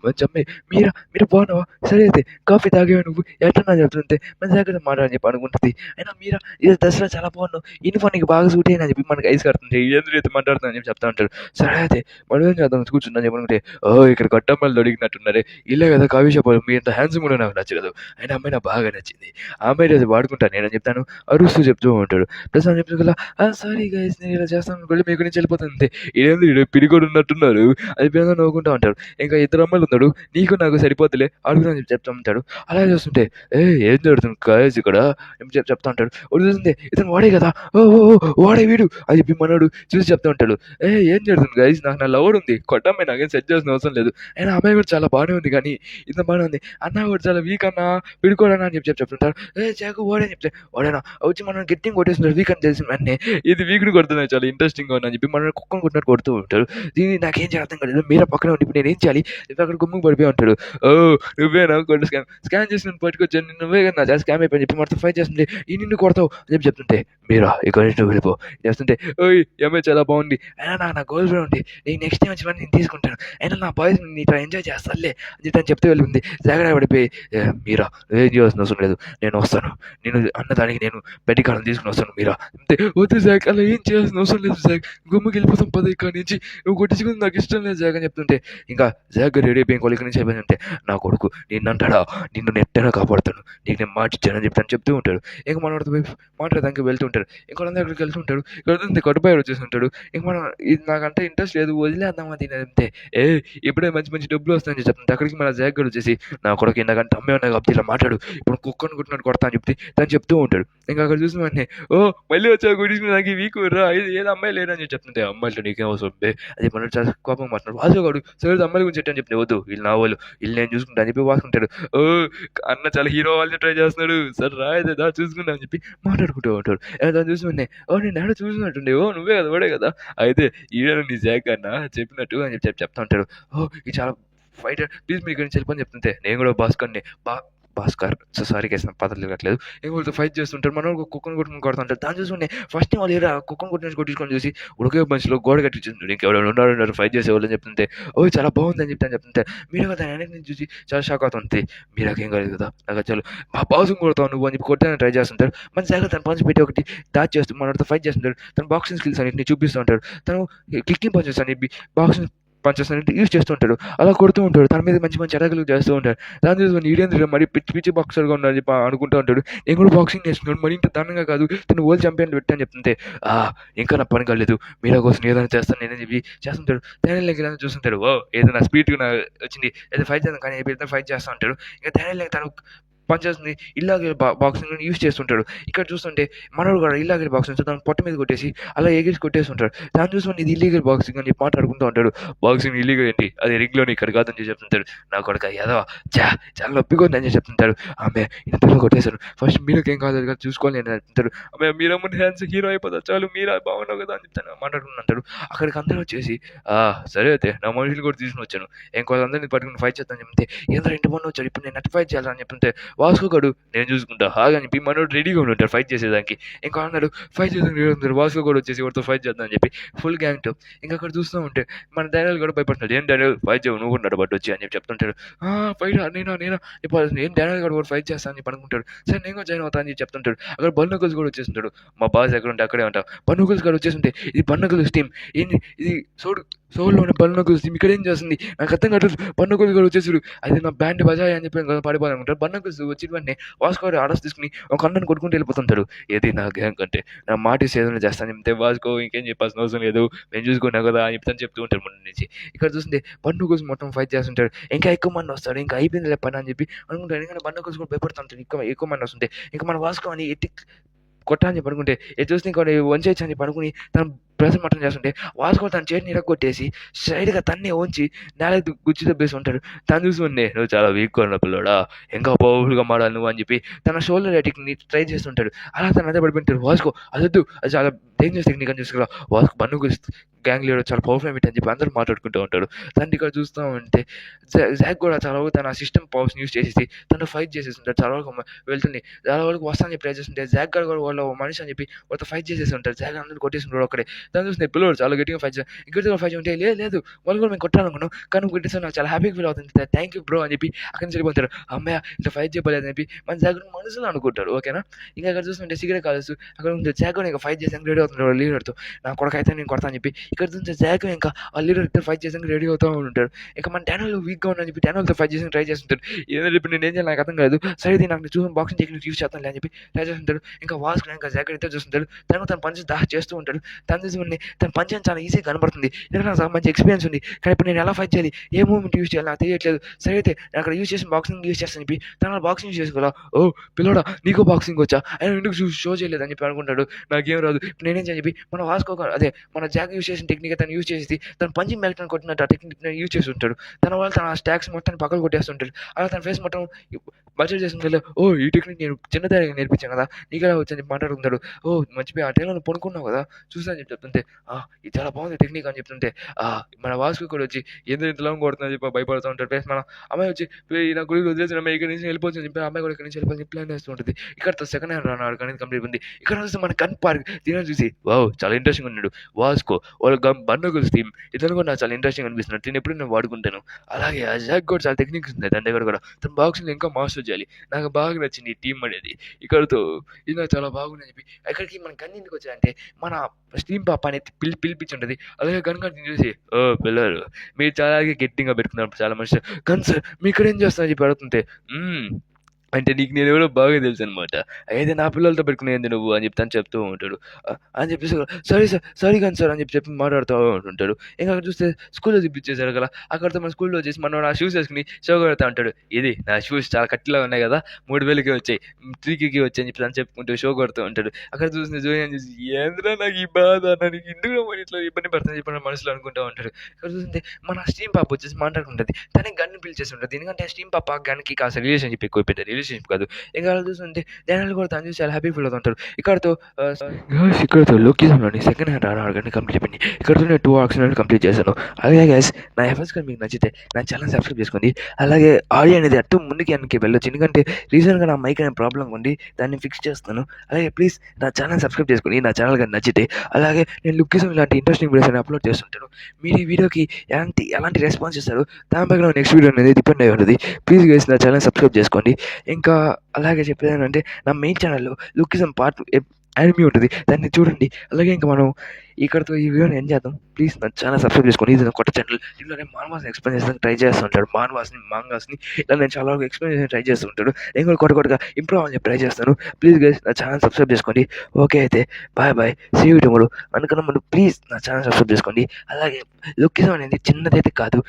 మంచి అమ్మాయి మీరు బాగున్నావా సరే అయితే కాఫీ తాగేవా నువ్వు ఎట్లా చెప్తుంటే మన దగ్గర మాట్లాడని చెప్పి అనుకుంటుంది. అయినా మీరా ఇది దసరా చాలా బాగున్నావు యూనిఫామ్ నీకు బాగా సూట్ అయినా చెప్పి మనకి ఐస్ కడుతుంది ఎందుకు అయితే మాట్లాడుతున్నా అని చెప్పి చెప్తా ఉంటాడు. సరే అయితే మనం ఏం చేద్దాం కూర్చుందని చెప్పనుకుంటే ఇక్కడ కట్టమ్మలు అడిగినట్టున్నారే ఇల్లే కదా కాఫీ షాప్ మీ ఇంత హ్యాండ్సమ్ కూడా నాకు నచ్చలేదు. అయినా అమ్మాయి నాకు బాగా నచ్చింది ఆ అమ్మాయి రోజు వాడుకుంటాను నేను చెప్తాను అరుస్తూ చెప్తూ ఉంటాడు. ప్లస్ అని చెప్తూ కదా సారీ గైస్ నేను ఇలా చేస్తాను అనుకోండి మీకు నుంచి వెళ్ళిపోతుంది ఇదేంది పిడిగోడు ఉన్నట్టున్నారు అది పేరుగా నవ్వుకుంటా ఉంటాడు. ఇంకా ఇద్దరు అమ్మాయిలు ఉన్నాడు నీకు నాకు సరిపోతులే అడుగుదని చెప్పి చెప్తా ఉంటాడు. అలా చూస్తుంటే ఏం జరుగుతుంది గాయస్ ఇక్కడ చెప్తా ఉంటాడు. చూస్తుంటే ఇతను వాడే కదా వాడే వీడు అది చెప్పి మనోడు చూసి చెప్తా ఉంటాడు. ఏం జరుగుతుంది గైస్ నాకు నా లవర్ ఉంది కొట్టమ్మాయి నాకేం సెట్ చేసిన అవసరం లేదు అయినా అమ్మాయి కూడా చాలా బాగానే ఉంది కానీ ఇంత బాగానే ఉంది అన్న కూడా చాలా వీక్ అన్నా పిడుకోడన్నా అని చెప్పి చెప్తుంటారు. జాకు ఓడని చెప్తే వాడేనా వచ్చి మనం గట్టిగా కొట్టేస్తున్నారు వీక్ అని తెలిసిన వెంటనే ఇది వీక్ని కొడుతున్నాయి చాలా ఇంట్రెస్టింగ్గా ఉందని చెప్పి మనం కుక్కను కొట్టినట్టు కొడుతూ ఉంటారు. దీన్ని నాకేం చేయాలి అర్థం కాలేదు మీరే పక్కన ఉండి ఇప్పుడు నేను ఏం చేయాలి అక్కడ గుమ్ముకు పడిపోయి ఉంటాడు. నువ్వేనా కొట్టు స్కాన్ చేసి నన్ను పట్టుకొచ్చాను నువ్వే కదా నా స్కామ్ అయిపోయింది చెప్పి మొత్తం ఫైట్ చేస్తుంటే ఈ నిన్ను కొడతావు అని చెప్పి చెప్తుంటే మీరా ఇక్కడ నుంచి నువ్వు వెళ్ళిపో చేస్తుంటే ఏమే చాలా బాగుంది అయినా నాకు నా గోల్ ఫ్రెండ్ ఉంది నేను నెక్స్ట్ టైం వచ్చి నేను తీసుకుంటాను అయినా నా బాయ్స్ నీతో ఎంజాయ్ చేస్తానులే అని చెప్పి చెప్తూ వెళ్ళింది. జాగ్రత్త పడిపోయి మీరా ఏం చేయాల్సిన అవసరం లేదు నేను వస్తాను నేను అన్నదానికి నేను బెడ్డి కాలం తీసుకుని వస్తాను మీరా అంతే వద్దు జాక్ అలా ఏం చేయాల్సిన అవసరం లేదు జాక్ గుమ్మకి వెళ్ళిపోతాం పద ఇక్కడ నుంచి నువ్వు కొట్టించుకుని నాకు ఇష్టం లేదు జాక్ అని చెప్తుంటే ఇంకా జాక్ రెడీ అయిపోయి ఇంకో ఇక్కడ నుంచి అయిపోయిందంటే నా కొడుకు నేను అంటాడా, నిన్ను నెట్టైనా కాపాడుతాను, నీకు నేను మాట ఇచ్చానని చెప్పి చెప్తూ ఉంటాడు. ఇంక మనోడితో పోయి మాట్లాడడానికి వెళ్తూ ఉంటారు. ఇంక వాళ్ళందరూ అక్కడికి వెళ్తూ ఉంటాడు. ఇక్కడ నుంచి కడుపాయ వచ్చేస్తుంటాడు. ఇంక మనం ఇది నాకంటే ఇంట్రెస్ట్ లేదు, వదిలేద్దాం అది ఇది అంతే. ఇప్పుడే మంచి మంచి డబ్బులు వస్తాయని చెప్తుంది. అక్కడికి మన జాక్ గడు వచ్చేసి, నా కొడుకు ఇందాకంటే అమ్మే ఉన్నాయి కాబట్టి ఇలా మాట్లాడు, ఇప్పుడు కుక్కను కొట్టినట్టు కొడతా అని చెప్పి తను చెప్తూ ఉంటాడు. ఇంకా అక్కడ చూసిన వెంటనే, ఓ మళ్ళీ వచ్చావు గుడికి, నాకు ఈ వీక్ రా, ఇది ఏదో అమ్మాయి లేరని చెప్పి చెప్తుంది. అమ్మాయిలతో నీకేం అవసరం బే, అది మన చాలా కోపం మాట్లాడు. వాసుగాడు సరే అమ్మాయిల గురించి అని చెప్పి, వద్దు వీళ్ళు నా వాళ్ళు, వీళ్ళు నేను చూసుకుంటా అని చెప్పి వాసుకుంటాడు. ఓ అన్న చాలా హీరో వాళ్ళని ట్రై చేస్తున్నాడు, సరే రాయదే దా చూసుకుంటా అని చెప్పి మాట్లాడుకుంటూ ఉంటాడు. దాన్ని చూసి వెంటనే, ఓ నేను ఎక్కడ చూసినట్టుండే, ఓ నువ్వే కదా వాడే కదా, అయితే ఈడ నీ జాక్ అన్న చెప్పినట్టు అని చెప్పి చెప్తా ఉంటాడు. ఓ ఇది చాలా ఫైటర్, ప్లీజ్ మీరు ఇక్కడి నుంచి వెళ్ళిపోని చెప్తుంటే, నేను కూడా భాస్కర్ని భాస్కర్ సారీ కేసిన పదాలు తిరగట్లేదు. ఇంకొకరితో ఫైట్ చేస్తుంటారు. మన కుక్కను కొట్టుకుని కొడుతుంటారు. దాన్ని చూసుకుని ఫస్ట్ వాళ్ళు ఏరా కుక్కను కొట్టించుకొని చూసి ఉడికే మనిషిలో గోడ కట్టించుంటాడు. ఇంకెవరైనా ఉన్నారు ఫైట్ చేసేవాళ్ళు అని చెప్తుంటే, ఓ చాలా బాగుందని చెప్తుంటే, మీరు కదా వెనక నుంచి చూసి చాలా షాక్ అవుతుంది. మీరు నాకేం కాలేదు కదా, నాకు చాలు మా బాసుని కొడతావు నువ్వు అని చెప్పి కొట్టాలని ట్రై చేస్తుంటారు. మన జాగ్రత్త తను పంచి పెట్టి ఒకటి దాచి చేస్తూ మనతో ఫైట్ చేస్తుంటారు. తన బాక్సింగ్ స్కిల్స్ అన్నింటినీ చూపిస్తూ ఉంటాడు. తను కిక్కింగ్ పంచెస్ అని బాక్సింగ్ పంచెస్ అనేది యూజ్ చేస్తూ ఉంటాడు. అలా కొడుతూ ఉంటాడు. తన మీద మంచి మంచి అటాకులు చేస్తూ ఉంటాడు. దాని చూసుకొని ఈడేంద్ర మరి పిచ్చి పిచ్చి బాక్సర్గా ఉన్నాడు చెప్పి అనుకుంటూ ఉంటాడు. నేను కూడా బాక్సింగ్ చేస్తున్నాడు, మరి ఇంత దారుణంగా కాదు, తను వరల్డ్ ఛాంపియన్ పెట్టని చెప్తుంటే, ఇంకా నా పని కాలేదు, మీరా కోసం ఏదైనా చేస్తాను నేనని చెప్పి చేస్తుంటాడు. ధైర్యం లేక ఏదైనా చూస్తుంటాడు. ఓ ఏదైనా స్పీడ్గా నా వచ్చింది, ఏదో ఫైట్ చేద్దాం కానీ ఏదైనా ఫైట్ చేస్తూ ఉంటాడు. ఇంకా ధైర్యం లేక తను పంచెస్ని ఇలాగే బాక్సింగ్ యూజ్ చేస్తుంటాడు. ఇక్కడ చూస్తుంటే మనోడు కూడా ఇలాగే బాక్సింగ్ తను పొట్ట మీద కొట్టేసి అలా ఎగిరి కొట్టేస్తుంటాడు. దాన్ని చూసుకొని ఇది ఇల్లీగల్ బాక్సింగ్ అని మాట్లాడుకుంటూ ఉంటాడు. బాక్సింగ్ ఇల్లీగల్ ఏంటి, అది రింగ్లోని ఇక్కడ కాదని చెప్పి చెప్తుంటాడు. నా కొడుక ఏదో చాలా నొప్పిగా ఉందని చెప్పి చెప్తుంటాడు. ఆమె ఇంతలో కొట్టేశారు, ఫస్ట్ మీరకేం కాదు కదా చూసుకోవాలి అని చెప్తాడు. ఆమె మీరమ్మని హ్యాండ్స్ హీరో అయిపోతారు, చాలు మీరా బాగున్నావు కదా అని చెప్తాను మాట్లాడుకుంటాడు. అక్కడికి అందరూ వచ్చేసి, సరే అయితే నా మనుషులు కూడా తీసుకుని వచ్చాను, ఇంకొకరందరినీ పట్టుకుని ఫైట్ చేస్తాను చెప్తే, ఏంటో ఇంటి మొన్న వచ్చాడు, ఇప్పుడు నేను నెట్ ఫైట్ చేయాలని చెప్తుంటే, వాసుకోగాడు నేను చూసుకుంటా అని చెప్పి మనోడు రెడీగా ఉంటాడు ఫైట్ చేసేదానికి. ఇంకా అన్నాడు ఫైట్ చేసేదానికి వాసుకో కూడా వచ్చేసి వాడితో ఫైట్ చేద్దాం అని చెప్పి ఫుల్ గ్యాంగ్తో. ఇంకా అక్కడ చూస్తూ ఉంటే మన డానియల్ కూడా భయపడుతున్నాడు. ఏం డానియల్ ఫైట్ చేయవు, నువ్వు ఉన్నాడు బట్ వచ్చి అని చెప్పి చెప్తుంటాడు. ఫైట్ నేనా ఏం డానియల్ కూడా ఫైట్ చేస్తాను అని చెప్పి అనుకుంటాడు. సరే నేను కూడా జాయిన్ అవుతా అని చెప్పి చెప్తుంటాడు. అక్కడ బన్నకల్స్ కూడా వచ్చేస్తుంటాడు. మా బాస్ ఎక్కడ ఉంటే అక్కడే ఉంటా. బన్నకల్స్ కూడా వచ్చేస్తుంటే, ఇది బన్నకల్స్ టీమ్, ఏంటి ఇది సోల్లోనే బన్నకల్స్ టీమ్ ఇక్కడ ఏం చేస్తుంది నాకు అర్థం కాదు. బన్నకల్స్ కూడా వచ్చేసాడు, అది నా బ్యాండ్ బజాయ్ అని చెప్పి పాడిపోవాలనుకుంటారు. బన్నకల్స్ వచ్చి వెంటనే వాస్కో ఆర్డర్స్ తీసుకుని ఒక అన్నను కొట్టుకుంటూ వెళ్ళిపోతుంటాడు. ఏది నా గ్యాంగ్ అంటే నా మాట ఏదైనా చేస్తాను చెప్తే, వాస్కో ఇంకేం చెప్పాల్సిన అవసరం లేదు, మేము చూసుకున్నా కదా అని చెప్తూ ఉంటారు ముందు నుంచి. ఇక్కడ చూస్తుంటే బన్నకల్స్ మొత్తం ఫైట్ చేస్తుంటాడు. ఇంకా ఎక్కువ మంది వస్తాడు, ఇంకా అయిపోయింది పని అని చెప్పి అనుకుంటాడు. ఎందుకంటే బన్నకల్స్ కూడా భయపడుతుంటాడు. ఇంకా ఎక్కువ మంది వస్తుంటే ఇంకా మన వాస్కో అని ఎట్టి కొట్టాలని చెప్పి అనుకుంటే, ఇది చూస్తే ఇంకొన్ని వంచేయచ్చు అని పడుకుని తను ప్రెజర్ మటన్ చేస్తుంటే, వాసుకో తన చేతిని ఇరగొట్టేసి సైడ్గా తన్నే వంచి నేల గుచ్చి దబ్బేసి ఉంటాడు. తను చూసుకుంటే, నువ్వు చాలా వీక్గా ఉన్న పిల్లోడా, ఇంకా పవర్ఫుల్గా మాడాలి నువ్వు అని చెప్పి తన షోల్డర్ అటాక్ని ట్రై చేస్తుంటాడు. అలా తను అదే పడిపోయింటాడు. వాసుకో అదొద్దు, అది చాలా డేంజరస్ టెక్నిక్ అని చూసుకురా, వాస్కో బన్ను గ్యాంగ్ లీడర్ చాలా పవర్ఫుల్ అని చెప్పి అందరూ మాట్లాడుకుంటూ ఉంటాడు. తను ఇక్కడ చూస్తూ ఉంటే జాక్ కూడా చాలా వరకు తన సిస్టమ్ పవర్స్ యూస్ చేసేసి తను ఫైట్ చేసేస్తుంటాడు. చాలా వరకు వెళ్తుంది, చాలా వరకు వస్తానని చెప్పి ట్రై చేస్తుంటే, జాక్ గారు కూడా వాళ్ళ మనిషి అని చెప్పి వాళ్ళతో ఫైట్ చేసేసి ఉంటారు. జాక్ అందరూ కొట్టేస్తుంటాడు ఒక్కడే. దాన్ని చూస్తే పిల్లలు చాలా గట్టిగా ఫైట్ చేస్తారు. ఇక్కడ ఫైట్ ఉంటే లేదు వాళ్ళు కూడా మేము కొట్టాలనుకున్నాం కానీ కొట్టేసాను, నాకు చాలా హ్యాపీగా ఫీల్ అవుతుంది, థ్యాంక్ యూ బ్రో అని చెప్పి అక్కడి నుంచి వెళ్ళిపోతారు. అమ్మాయి ఇట్లా ఫైట్ చేయలేదు అని చెప్పి మన జాక్ మనసులో అనుకుంటాడు. ఓకేనా, ఇంకా అక్కడ చూస్తుంటే సిగరెట్ కాలేసు అక్కడ ఉంది. జాక్ ఇంకా ఫైట్ చేసాక రెడీ అవుతుంటాడు లీడర్తో. నా కొడుకు అయితే నేను కొడతా అని చెప్పి ఇక్కడ చూస్తే జాక్ ఇంకా ఆ లీడర్ ఫైట్ చేసాక రెడీ అవుతూ ఉంటాడు. ఇంకా మన డానియల్ వీక్గా ఉన్నాను చెప్పి డానియల్తో ఫైట్ చేసి ట్రై చేస్తుంటాడు. ఏదో చెప్పి నేను ఏం చేయాలి నాకు అర్థం కాదు, సరే ఇది నాకు చూసి బాక్సింగ్ టెక్నిక్ యూస్ చేస్తాను అని చెప్పి ట్రై చేస్తుంటాడు. ఇంకా వాస్క్ ఇంకా జాక్ అయితే చూస్తుంటాడు. తను పంచ్ చేస్తూ ఉంటాడు. తను చూసి తన పంచ్ చాలా ఈజీగా కనబడుతుంది, ఎందుకంటే నాకు మంచి ఎక్స్పీరియన్స్ ఉంది, కానీ ఇప్పుడు నేను ఎలా ఫైట్ చేయాలి, ఏ మూవ్మెంట్ యూస్ చేయాలి నాకు తెలియట్లేదు. సరే అయితే నేను అక్కడ యూస్ చేసిన బాక్సింగ్ యూస్ చేస్తాను చెప్పి తన బాక్సింగ్ యూస్ చేసుకోవాలా. ఓ పిల్లోడా నీకు బాక్సింగ్ వచ్చా, ఆయన ఎందుకు షో చేయలేదు అని చెప్పి అనుకుంటాడు. నాకేం రాదు, ఇప్పుడు నేనేం చెప్పి మన వాస్కో అదే మన జాక్ యూస్ చేసిన టెక్నిక్ తను యూస్ చేసి తను పంచింగ్ బ్యాక్ కొట్టినట్టు ఆ టెక్నిక్ యూస్ చేసి ఉంటాడు. తన వల్ల తన స్టాక్స్ మొత్తం పక్కన కొట్టేస్తుంటాడు. అలా తన ఫేస్ మొత్తం బడ్జెట్ చేసుకుంటే, ఓ ఈ టెక్నిక్ నేను చిన్నదారిగా నేర్పించాను కదా, నీకు ఎలా వచ్చని మాట్లాడుకుంటాడు. ఓ మంచిగా ఆ టైంలో నువ్వు పడుకున్నావు కదా చూసా అని చెప్తుంటే, ఇది చాలా బాగుంది టెక్నిక్ అని చెప్తుంటే, మన వాస్కు కూడా వచ్చి ఎందుకు ఇంతలో కొడుతుందని చెప్పి భయపడుతూ ఉంటాడు. ప్లస్ మన అమ్మాయి వచ్చి నా గుడికి వదిలేసిన అమ్మాయి ఇక్కడ నుంచి వెళ్ళిపోతుంది అని చెప్పి అమ్మాయి కూడా ఇక్కడ నుంచి వెళ్ళిపోయి ప్లాన్ చేస్తూ ఉంటుంది. ఇక్కడ సెకండ్ హ్యాండ్ రాను అనేది కంప్లీట్ ఉంది. ఇక్కడ చూస్తే మన కన్ పార్క్ దీని చూసి వావ్ చాలా ఇంట్రెస్టింగ్ ఉన్నాడు వాస్కో వాళ్ళ బన్నగుల్స్ టీమ్ ఇతను కూడా నాకు చాలా ఇంట్రెస్టింగ్ అనిపిస్తున్నాడు. నేను ఎప్పుడు నేను వాడుకుంటాను. అలాగే ఆ జాక్ కూడా చాలా టెక్నిక్స్ ఉంది తన దగ్గర కూడా. తన బాక్సింగ్ ఇంకా మాస్టర్ ఎపిసోడ్ చేయాలి. నాకు బాగా నచ్చింది ఈ టీమ్ అనేది. ఇక్కడితో ఇది నాకు చాలా బాగుందని చెప్పి ఎక్కడికి మన గన్ ఎందుకొచ్చాడంటే మన స్టీమ్ పాప అనేది పిలిపించుంటది. అలాగే గన్ గన్‌ని చూసి పిల్లలు మీరు చాలా గట్టిగా పెట్టుకున్నారు చాలా మంచి గన్ సార్ మీరిక్కడేం చేస్తున్నారని చెప్పి అడుగుతుంటే హ్మ్. అంటే నీకు నేనెవరో బాగా తెలుసనమాట. అయితే నా పిల్లలతో పెట్టుకునేంది నువ్వు అని చెప్పి తను చెప్తూ ఉంటాడు. అని చెప్పేసి సారీ సార్, సారీ గాని సార్ అని చెప్పి మాట్లాడుతూ ఉంటుంటాడు. ఇంక అక్కడ చూస్తే స్కూల్‌లో చూపించేసారు కదా! అక్కడితో మన స్కూల్‌లో వచ్చేసి మనోడు ఆ షూస్ ఏసుకొని షో కొడతా ఉంటాడు. ఇది నా షూస్ చాలా కట్టిలా ఉన్నాయి కదా! 3000కే వచ్చాయి. 3,000కి వచ్చాయని చెప్పి అని చెప్పుకుంటూ షో కొడుతూ ఉంటాడు. అక్కడ చూసిన జూనియర్ చూసి ఏందిరా నాకు ఈ బాధ నన్ను ఎందుకురా మరి ఇట్లా ఇబ్బంది పడుతుందని చెప్పి నా మనసులో అనుకుంటా ఉంటాడు. ఇక్కడ చూస్తుంటే మన స్టీమ్ పాప వచ్చేసి మాట్లాడుకుంటది. తనే గన్‌ని పిలిచేసి ఉంటది. ఎందుకంటే స్టీమ్ పాప గన్‌కి కాస్త రిలేషన్‌షిప్ ఎక్కువ పెద్ద రిలేషన్‌షిప్ కాదు. ఇంకా అలా చూస్తుంటే జనాలు కూడా తను చూసి చాలా హ్యాపీ ఫీల్ అవుతుంటారు. ఇక్కడితో గైస్ ఇక్కడితో లొకేషన్‌లోని సెకండ్ హ్యాండ్ ఆర్డర్ కంప్లీట్ అయిపోయింది. ఇక్కడితో నేను 2 ఆర్క్స్ అనేది కంప్లీట్ చేశాను. అలాగే గైస్ నా ఎఫర్ట్స్ కానీ మీకు నచ్చితే నా ఛానల్ సబ్స్క్రైబ్ చేసుకోండి. అలాగే ఆడియో అనేది అటు ముందుకి వెనక్కి వెళ్ళొచ్చు. ఎందుకంటే రీసెంట్‌గా నా మైక్ అనే ప్రాబ్లమ్ ఉంది. దాన్ని ఫిక్స్ చేస్తున్నాను. అలాగే ప్లీజ్ నా ఛానల్ సబ్స్క్రైబ్ చేసుకోండి. నా ఛానల్ కానీ నచ్చితే. అలాగే నేను లుక్కిజం ఇలాంటి ఇంట్రెస్టింగ్ వీడియోస్ అని అప్లోడ్ చేస్తుంటాను. మీరు ఈ వీడియోకి ఎలాంటి రెస్పాన్స్ ఇస్తారు దానిపై నా నెక్స్ట్ వీడియో అనేది డిపెండ్ అయి ఉంటుంది. ప్లీజ్ గైస్ నా ఛానల్ సబ్స్క్రైబ్ చేసుకోండి. ఇంకా అలాగే చెప్పేదేంటంటే నా మెయిన్ ఛానల్‌లో లుక్కిజం పార్ట్ యానిమీ ఉంటుంది. దాన్ని చూడండి. అలాగే ఇంక మనం ఇక్కడితో ఈ వీడియోని ఎండ్ చేద్దాం. ప్లీజ్ నా ఛానల్ సబ్స్క్రైబ్ చేసుకోండి. ఇది నా కొత్త ఛానల్. దీంట్లో నేను మాన్వాస్‌ని ఎక్స్‌ప్లెయిన్ చేయడానికి ట్రై చేస్తూ ఉంటాడు. మాన్వాస్‌ని, మాంగాస్‌ని ఇలా నేను చాలా వరకు ఎక్స్‌ప్లెయిన్ చేయడానికి ట్రై చేస్తూ ఉంటాను. నేను కూడా కొత్తగా ఇంప్రూవ్ అవ్వాలని చెప్పి ట్రై చేస్తాను. ప్లీజ్ గైస్ నా ఛానల్ సబ్స్క్రైబ్ చేసుకోండి. ఓకే అయితే బాయ్. See you tomorrow. అందుకన్నా ముందు ప్లీజ్ నా ఛానల్ సబ్స్క్రైబ్ చేసుకోండి. అలాగే లుక్కిజం అనేది చిన్నదైతే కాదు.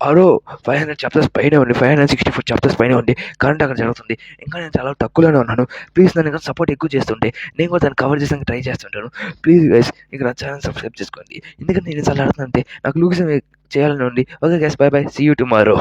ఆరో 500 చాప్టర్స్ పైనే ఉంది. 564 చాప్టర్స్ పైనే ఉంది. కరెంట్ అక్కడ జరుగుతుంది. ఇంకా నేను చాలా తక్కువలోనే ఉన్నాను. ప్లీజ్ నన్ను ఇంకా సపోర్ట్ ఎక్కువ చేస్తుంటే నేను కూడా దాన్ని కవర్ చేయడానికి ట్రై చేస్తుంటాను. ప్లీజ్ గైస్ ఇక నా ఛానల్ సబ్స్క్రైబ్ చేసుకోండి. ఎందుకంటే నేను చాలా ఆడుతుంటే నాకు లూకిజం చేయాలని ఉంది. Okay guys bye. See you tomorrow.